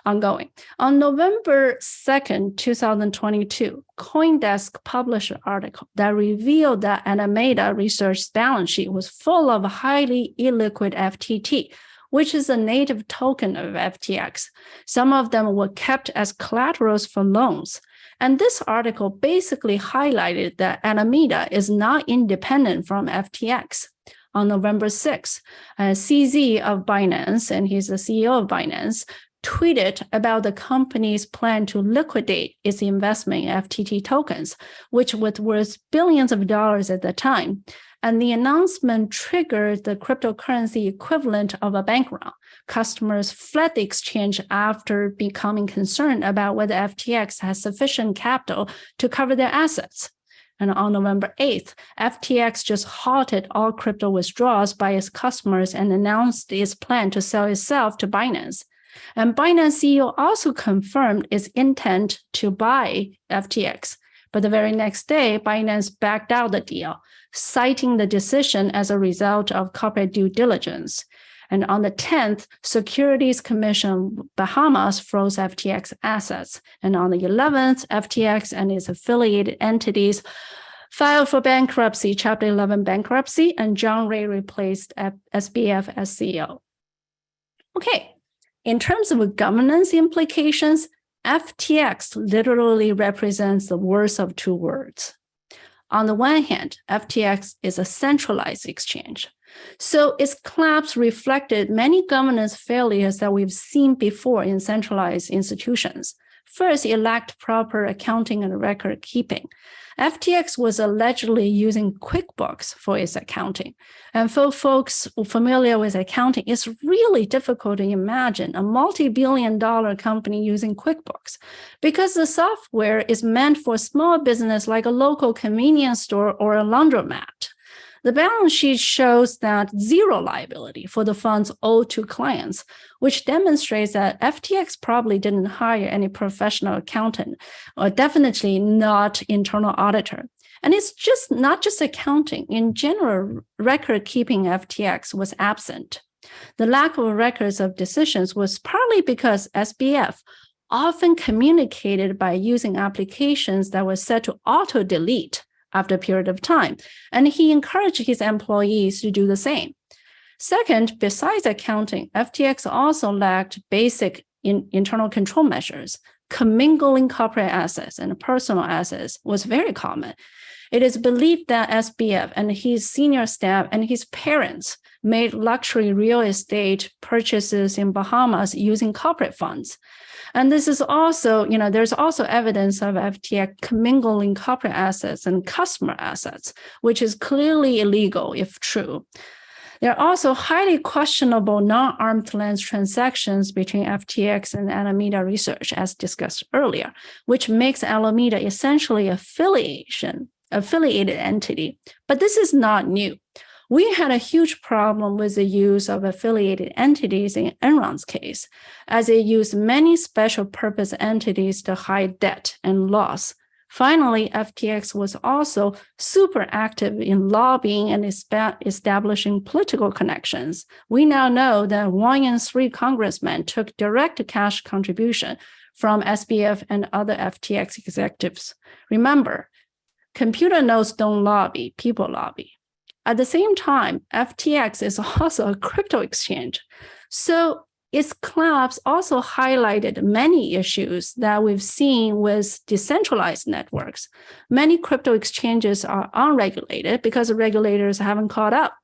ongoing. On November 2nd, 2022, CoinDesk published an article that revealed that Alameda Research's balance sheet was full of highly illiquid FTT, which is a native token of FTX. Some of them were kept as collaterals for loans. And this article basically highlighted that Alameda is not independent from FTX. On November 6th, CZ of Binance, and he's the CEO of Binance, tweeted about the company's plan to liquidate its investment in FTT tokens, which was worth billions of dollars at the time. And the announcement triggered the cryptocurrency equivalent of a bank run. Customers fled the exchange after becoming concerned about whether FTX has sufficient capital to cover their assets. And on November 8th, FTX just halted all crypto withdrawals by its customers and announced its plan to sell itself to Binance. And Binance CEO also confirmed its intent to buy FTX. But the very next day, Binance backed out the deal, citing the decision as a result of corporate due diligence. And on the 10th, Securities Commission Bahamas froze FTX assets. And on the 11th, FTX and its affiliated entities filed for bankruptcy, Chapter 11 bankruptcy, and John Ray replaced SBF as CEO. Okay, in terms of governance implications, FTX literally represents the worst of two worlds. On the one hand, FTX is a centralized exchange. So its collapse reflected many governance failures that we've seen before in centralized institutions. First, it lacked proper accounting and record keeping. FTX was allegedly using QuickBooks for its accounting. And for folks familiar with accounting, it's really difficult to imagine a multi-billion-dollar company using QuickBooks because the software is meant for small business like a local convenience store or a laundromat. The balance sheet shows that zero liability for the funds owed to clients, which demonstrates that FTX probably didn't hire any professional accountant, or definitely not internal auditor. And it's just not just accounting. In general, record keeping FTX was absent. The lack of records of decisions was partly because SBF often communicated by using applications that were set to auto-delete after a period of time, and he encouraged his employees to do the same. Second, besides accounting, FTX also lacked basic internal control measures. Commingling corporate assets and personal assets was very common. It is believed that SBF and his senior staff and his parents made luxury real estate purchases in Bahamas using corporate funds. And this is also, there's also evidence of FTX commingling corporate assets and customer assets, which is clearly illegal if true. There are also highly questionable non-arm's length transactions between FTX and Alameda Research, as discussed earlier, which makes Alameda essentially affiliated entity. But this is not new. We had a huge problem with the use of affiliated entities in Enron's case, as it used many special purpose entities to hide debt and loss. Finally, FTX was also super active in lobbying and establishing political connections. We now know that 1 in 3 congressmen took direct cash contribution from SBF and other FTX executives. Remember, computer nodes don't lobby, people lobby. At the same time, FTX is also a crypto exchange. So its collapse also highlighted many issues that we've seen with decentralized networks. Many crypto exchanges are unregulated because regulators haven't caught up.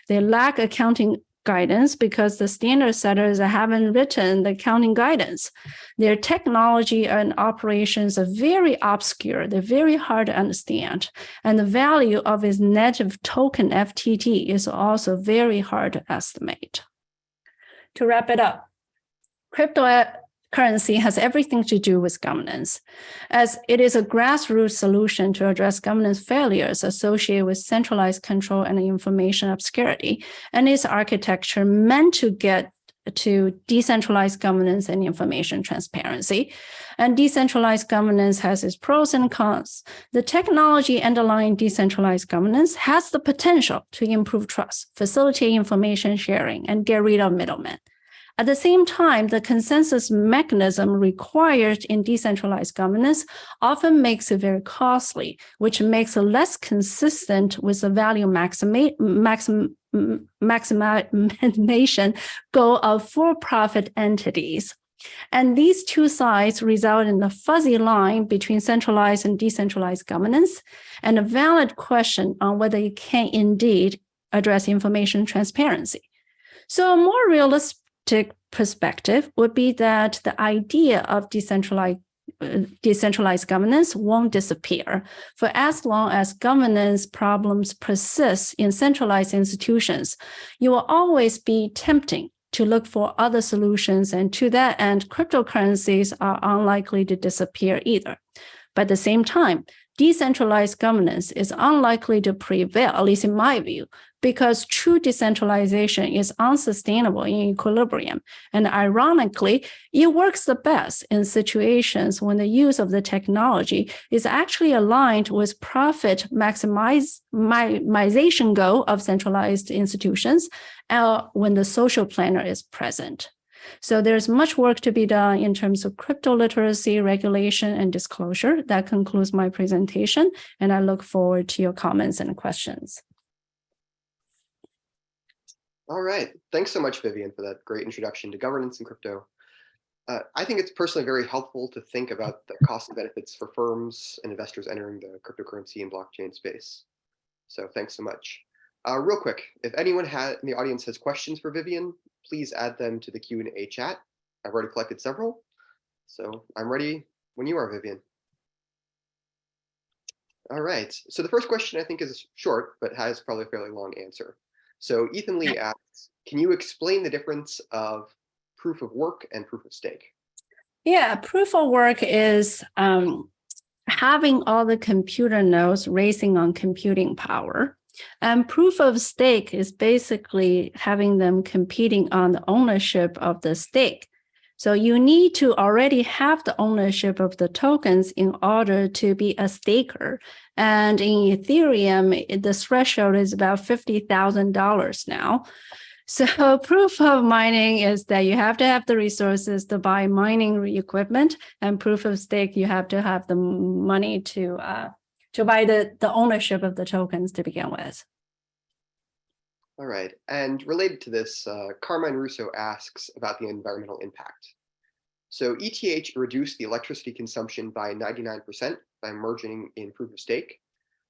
They lack accounting guidance because the standard setters haven't written the accounting guidance. Their technology and operations are very obscure. They're very hard to understand. And the value of its native token FTT is also very hard to estimate. To wrap it up, cryptocurrency has everything to do with governance, as it is a grassroots solution to address governance failures associated with centralized control and information obscurity, and its architecture meant to get to decentralized governance and information transparency. And decentralized governance has its pros and cons. The technology underlying decentralized governance has the potential to improve trust, facilitate information sharing, and get rid of middlemen. At the same time, the consensus mechanism required in decentralized governance often makes it very costly, which makes it less consistent with the value maximization goal of for-profit entities. And these two sides result in a fuzzy line between centralized and decentralized governance, and a valid question on whether it can indeed address information transparency. So a more realistic perspective would be that the idea of decentralized governance won't disappear. For as long as governance problems persist in centralized institutions, you will always be tempting to look for other solutions, and to that end, cryptocurrencies are unlikely to disappear either. But at the same time, decentralized governance is unlikely to prevail, at least in my view, because true decentralization is unsustainable in equilibrium. And ironically, it works the best in situations when the use of the technology is actually aligned with profit maximization goal of centralized institutions, when the social planner is present. So there's much work to be done in terms of crypto literacy, regulation, and disclosure. That concludes my presentation, and I look forward to your comments and questions. All right. Thanks so much, Vivian, for that great introduction to governance and crypto. I think it's personally very helpful to think about the cost and benefits for firms and investors entering the cryptocurrency and blockchain space. So thanks so much. Real quick, if anyone in the audience has questions for Vivian, please add them to the Q&A chat. I've already collected several, so I'm ready when you are, Vivian. All right, so the first question I think is short, but has probably a fairly long answer. So Ethan Lee asks, can you explain the difference of proof of work and proof of stake? Yeah, proof of work is having all the computer nodes racing on computing power. And proof of stake is basically having them competing on the ownership of the stake. So you need to already have the ownership of the tokens in order to be a staker. And in Ethereum, the threshold is about $50,000 now. So proof of mining is that you have to have the resources to buy mining equipment, and proof of stake, you have to have the money to buy the ownership of the tokens to begin with. All right, and related to this, Carmine Russo asks about the environmental impact. So ETH reduced the electricity consumption by 99% by merging in proof of stake.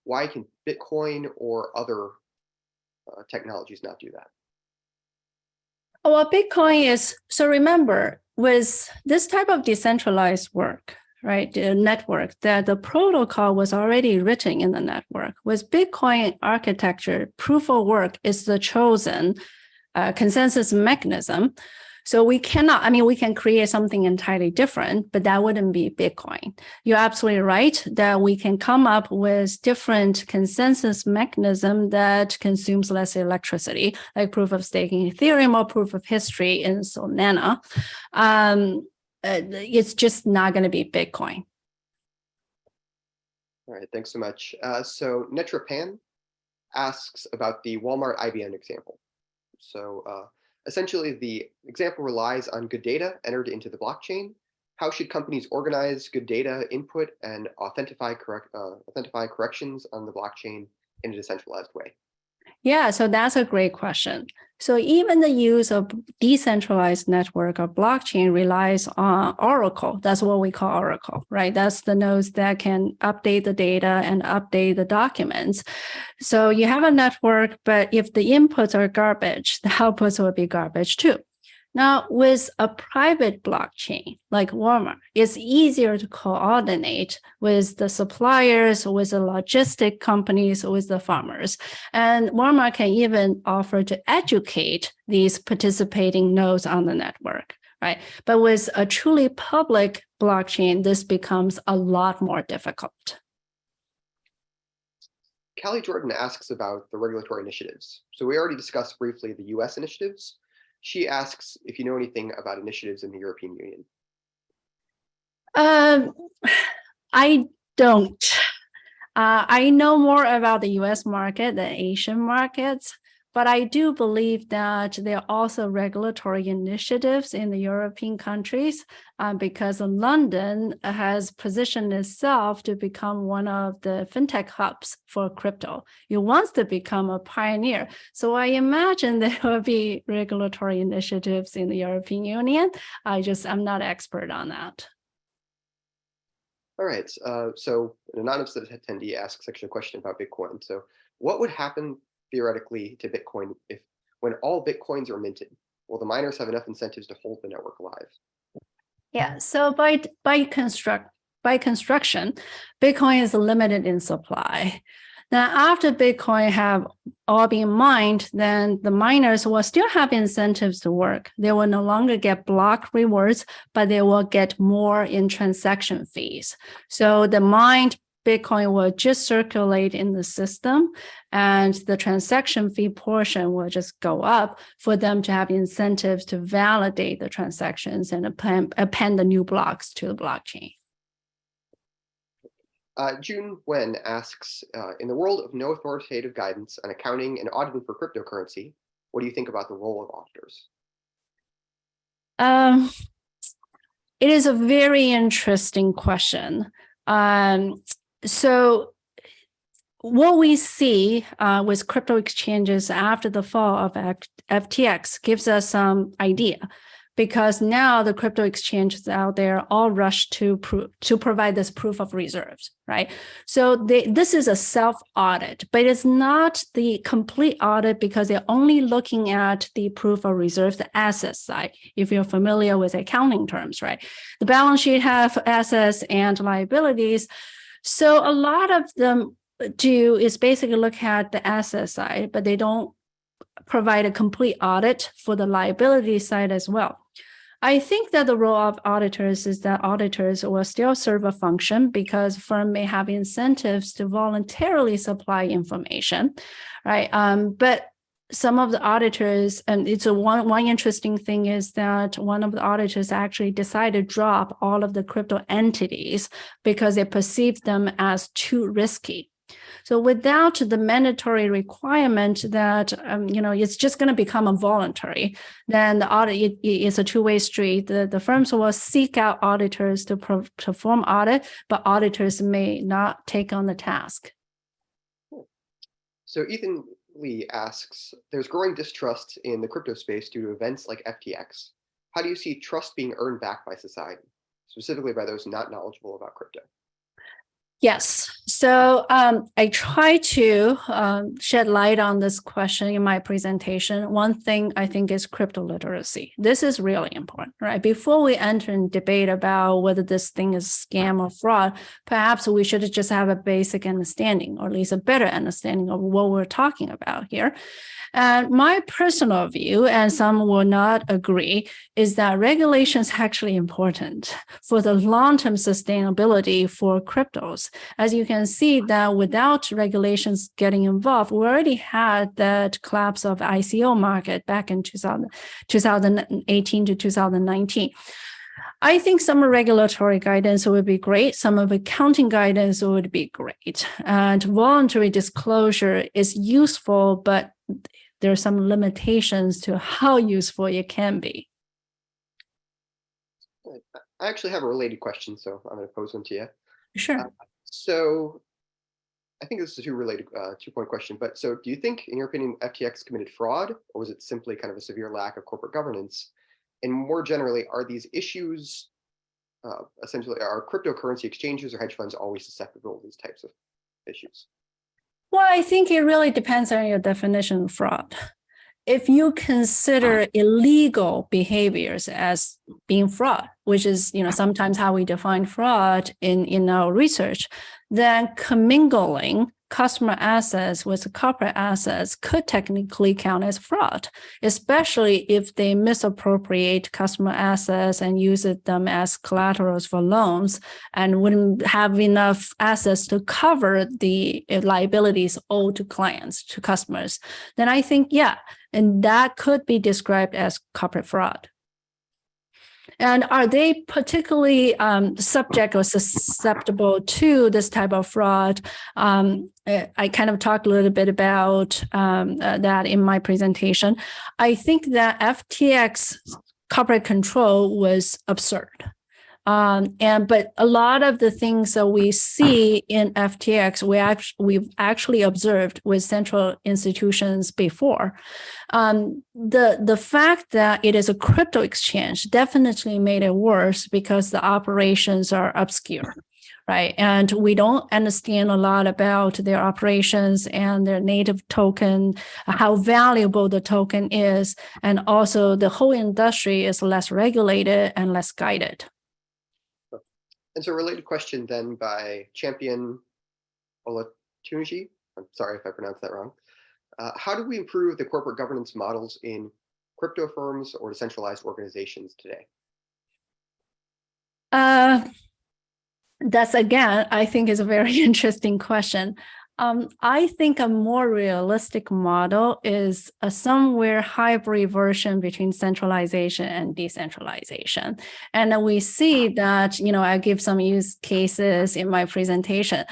Why can Bitcoin or other technologies not do that? Well, Bitcoin is, so remember, with this type of decentralized work, right, the network, that the protocol was already written in the network. With Bitcoin architecture, proof of work is the chosen consensus mechanism. So we cannot, we can create something entirely different, but that wouldn't be Bitcoin. You're absolutely right that we can come up with different consensus mechanism that consumes less electricity, like proof of stake in Ethereum or proof of history in Solana. It's just not going to be Bitcoin. All right, thanks so much. So Netrapan asks about the Walmart IBM example. So essentially, the example relies on good data entered into the blockchain. How should companies organize good data input and authentify corrections on the blockchain in a decentralized way? Yeah, so that's a great question. So even the use of decentralized network or blockchain relies on Oracle. That's what we call Oracle, right? That's the nodes that can update the data and update the documents. So you have a network, but if the inputs are garbage, the outputs will be garbage too. Now, with a private blockchain like Walmart, it's easier to coordinate with the suppliers, with the logistic companies, with the farmers. And Walmart can even offer to educate these participating nodes on the network, right? But with a truly public blockchain, this becomes a lot more difficult. Callie Jordan asks about the regulatory initiatives. So we already discussed briefly the US initiatives. She asks if you know anything about initiatives in the European Union. I don't. I know more about the US market than Asian markets, but I do believe that there are also regulatory initiatives in the European countries because London has positioned itself to become one of the fintech hubs for crypto. It wants to become a pioneer. So I imagine there will be regulatory initiatives in the European Union. I'm not an expert on that. All right, so an anonymous attendee asks actually a question about Bitcoin. So what would happen theoretically to Bitcoin when all Bitcoins are minted? Will the miners have enough incentives to hold the network alive? Yeah, so by construction, Bitcoin is limited in supply. Now, after Bitcoin have all been mined, then the miners will still have incentives to work. They will no longer get block rewards, but they will get more in transaction fees. So the mined Bitcoin will just circulate in the system and the transaction fee portion will just go up for them to have incentives to validate the transactions and append the new blocks to the blockchain. June Wen asks, in the world of no authoritative guidance on accounting and auditing for cryptocurrency, what do you think about the role of auditors? It is a very interesting question. So what we see with crypto exchanges after the fall of FTX gives us some idea, because now the crypto exchanges out there all rush to provide this proof of reserves, right? So this is a self-audit, but it's not the complete audit because they're only looking at the proof of reserves, the asset side, if you're familiar with accounting terms, right? The balance sheet have assets and liabilities. So a lot of them do is basically look at the asset side, but they don't provide a complete audit for the liability side as well. I think that the role of auditors is that auditors will still serve a function because firm may have incentives to voluntarily supply information, right? But some of the auditors, and it's one interesting thing is that one of the auditors actually decided to drop all of the crypto entities because they perceived them as too risky. So without the mandatory requirement that, it's just going to become a voluntary, then the audit is a two-way street. The firms will seek out auditors to perform audit, but auditors may not take on the task. So Ethan Lee asks, there's growing distrust in the crypto space due to events like FTX. How do you see trust being earned back by society, specifically by those not knowledgeable about crypto? Yes. So I try to shed light on this question in my presentation. One thing I think is crypto literacy. This is really important, right? Before we enter in debate about whether this thing is scam or fraud, perhaps we should just have a basic understanding, or at least a better understanding of what we're talking about here. And my personal view, and some will not agree, is that regulation is actually important for the long-term sustainability for cryptos. As you can see that without regulations getting involved, we already had that collapse of ICO market back in 2018 to 2019. I think some regulatory guidance would be great. Some of accounting guidance would be great. And voluntary disclosure is useful, but there are some limitations to how useful it can be. I actually have a related question, so I'm going to pose one to you. Sure. So I think this is a two-point question, but so do you think, in your opinion, FTX committed fraud, or was it simply kind of a severe lack of corporate governance? And more generally, are these issues, essentially, are cryptocurrency exchanges or hedge funds always susceptible to these types of issues? Well, I think it really depends on your definition of fraud. If you consider illegal behaviors as being fraud, which is sometimes how we define fraud in our research, then commingling customer assets with corporate assets could technically count as fraud, especially if they misappropriate customer assets and use them as collaterals for loans and wouldn't have enough assets to cover the liabilities owed to clients, to customers. Then I think, yeah, and that could be described as corporate fraud. And are they particularly subject or susceptible to this type of fraud? I kind of talked a little bit about that in my presentation. I think that FTX corporate control was absurd. But a lot of the things that we see in FTX, we've actually observed with central institutions before. The fact that it is a crypto exchange definitely made it worse because the operations are obscure, right? And we don't understand a lot about their operations and their native token, how valuable the token is, and also the whole industry is less regulated and less guided. And so a related question then by Champion Olatunji, I'm sorry if I pronounced that wrong. How do we improve the corporate governance models in crypto firms or decentralized organizations today? That's again, I think is a very interesting question. I think a more realistic model is a somewhere hybrid version between centralization and decentralization. And we see that, I give some use cases in my presentation.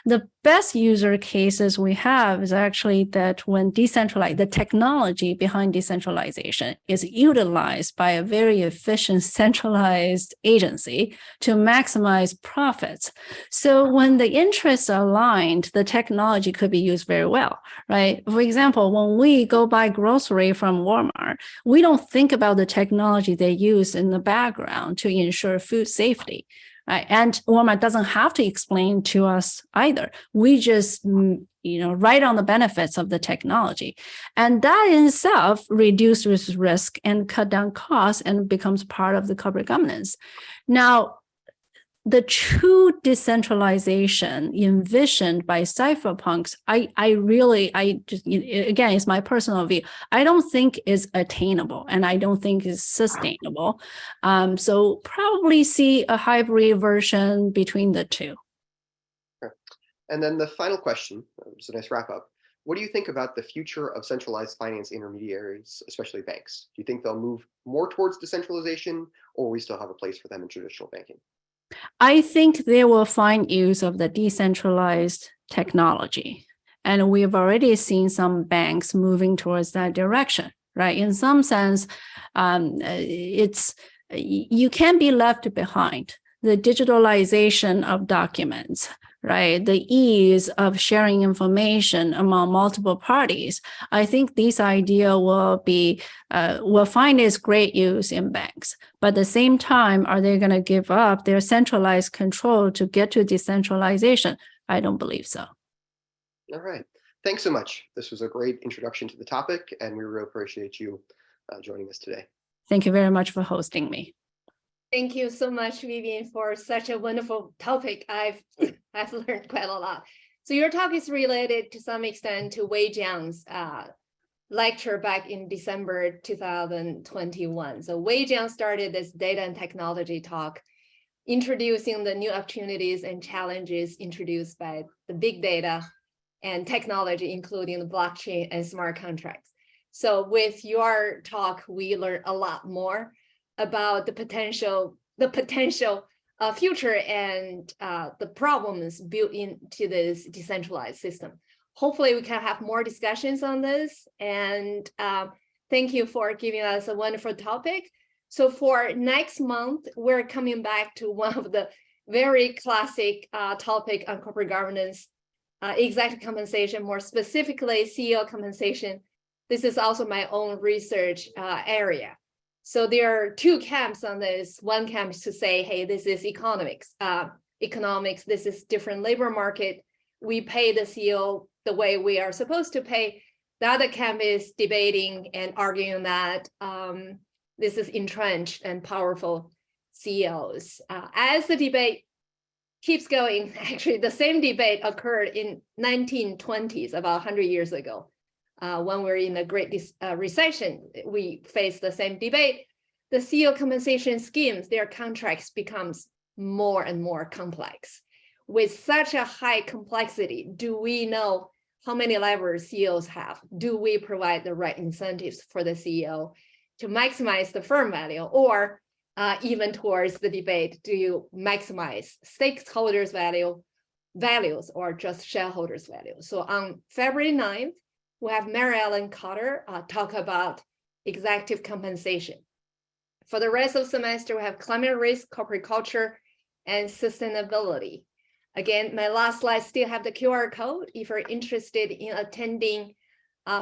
The best user cases we have is actually that when the technology behind decentralization is utilized by a very efficient centralized agency to maximize profits. So when the interests are aligned, the technology could be used very well, right? For example, when we go buy grocery from Walmart, we don't think about the technology they use in the background to ensure food safety. Right? And Walmart doesn't have to explain to us either. We just, write on the benefits of the technology. And that in itself reduces risk and cut down costs and becomes part of the corporate governance. Now, the true decentralization envisioned by cypherpunks, again, it's my personal view. I don't think is attainable and I don't think is sustainable. So probably see a hybrid version between the two. Okay. And then the final question, just a nice wrap up. What do you think about the future of centralized finance intermediaries, especially banks? Do you think they'll move more towards decentralization, or we still have a place for them in traditional banking? I think they will find use of the decentralized technology. And we've already seen some banks moving towards that direction, right? In some sense, you can't be left behind. The digitalization of documents, right? The ease of sharing information among multiple parties. I think this idea will find its great use in banks. But at the same time, are they going to give up their centralized control to get to decentralization? I don't believe so. All right. Thanks so much. This was a great introduction to the topic, and we really appreciate you joining us today. Thank you very much for hosting me. Thank you so much, Vivian, for such a wonderful topic. I've learned quite a lot. So your talk is related to some extent to Wei Jiang's lecture back in December 2021. So Wei Jiang started this data and technology talk, introducing the new opportunities and challenges introduced by the big data and technology, including the blockchain and smart contracts. So with your talk, we learned a lot more about the potential future and the problems built into this decentralized system. Hopefully we can have more discussions on this, and thank you for giving us a wonderful topic. So for next month, we're coming back to one of the very classic topic on corporate governance, executive compensation, more specifically CEO compensation. This is also my own research area. So there are two camps on this. One camp is to say, hey, this is economics, this is different labor market. We pay the CEO the way we are supposed to pay. The other camp is debating and arguing that this is entrenched and powerful CEOs. As the debate keeps going, actually the same debate occurred in 1920s, about 100 years ago. When we're in a great recession, we face the same debate. The CEO compensation schemes, their contracts becomes more and more complex. With such a high complexity, do we know how many levers CEOs have? Do we provide the right incentives for the CEO to maximize the firm value, or even towards the debate, do you maximize stakeholders' values or just shareholders' value? So on February 9th, we have Mary Ellen Cotter talk about executive compensation. For the rest of the semester, we have climate risk, corporate culture, and sustainability. Again, my last slide still have the QR code. If you're interested in attending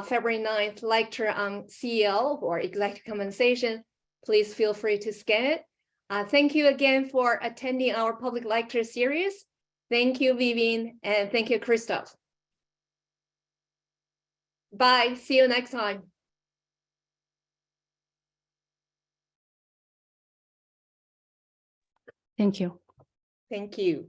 February 9th lecture on CEO or executive compensation, please feel free to scan it. Thank you again for attending our public lecture series. Thank you, Vivian, and thank you, Kristoph. Bye. See you next time. Thank you. Thank you.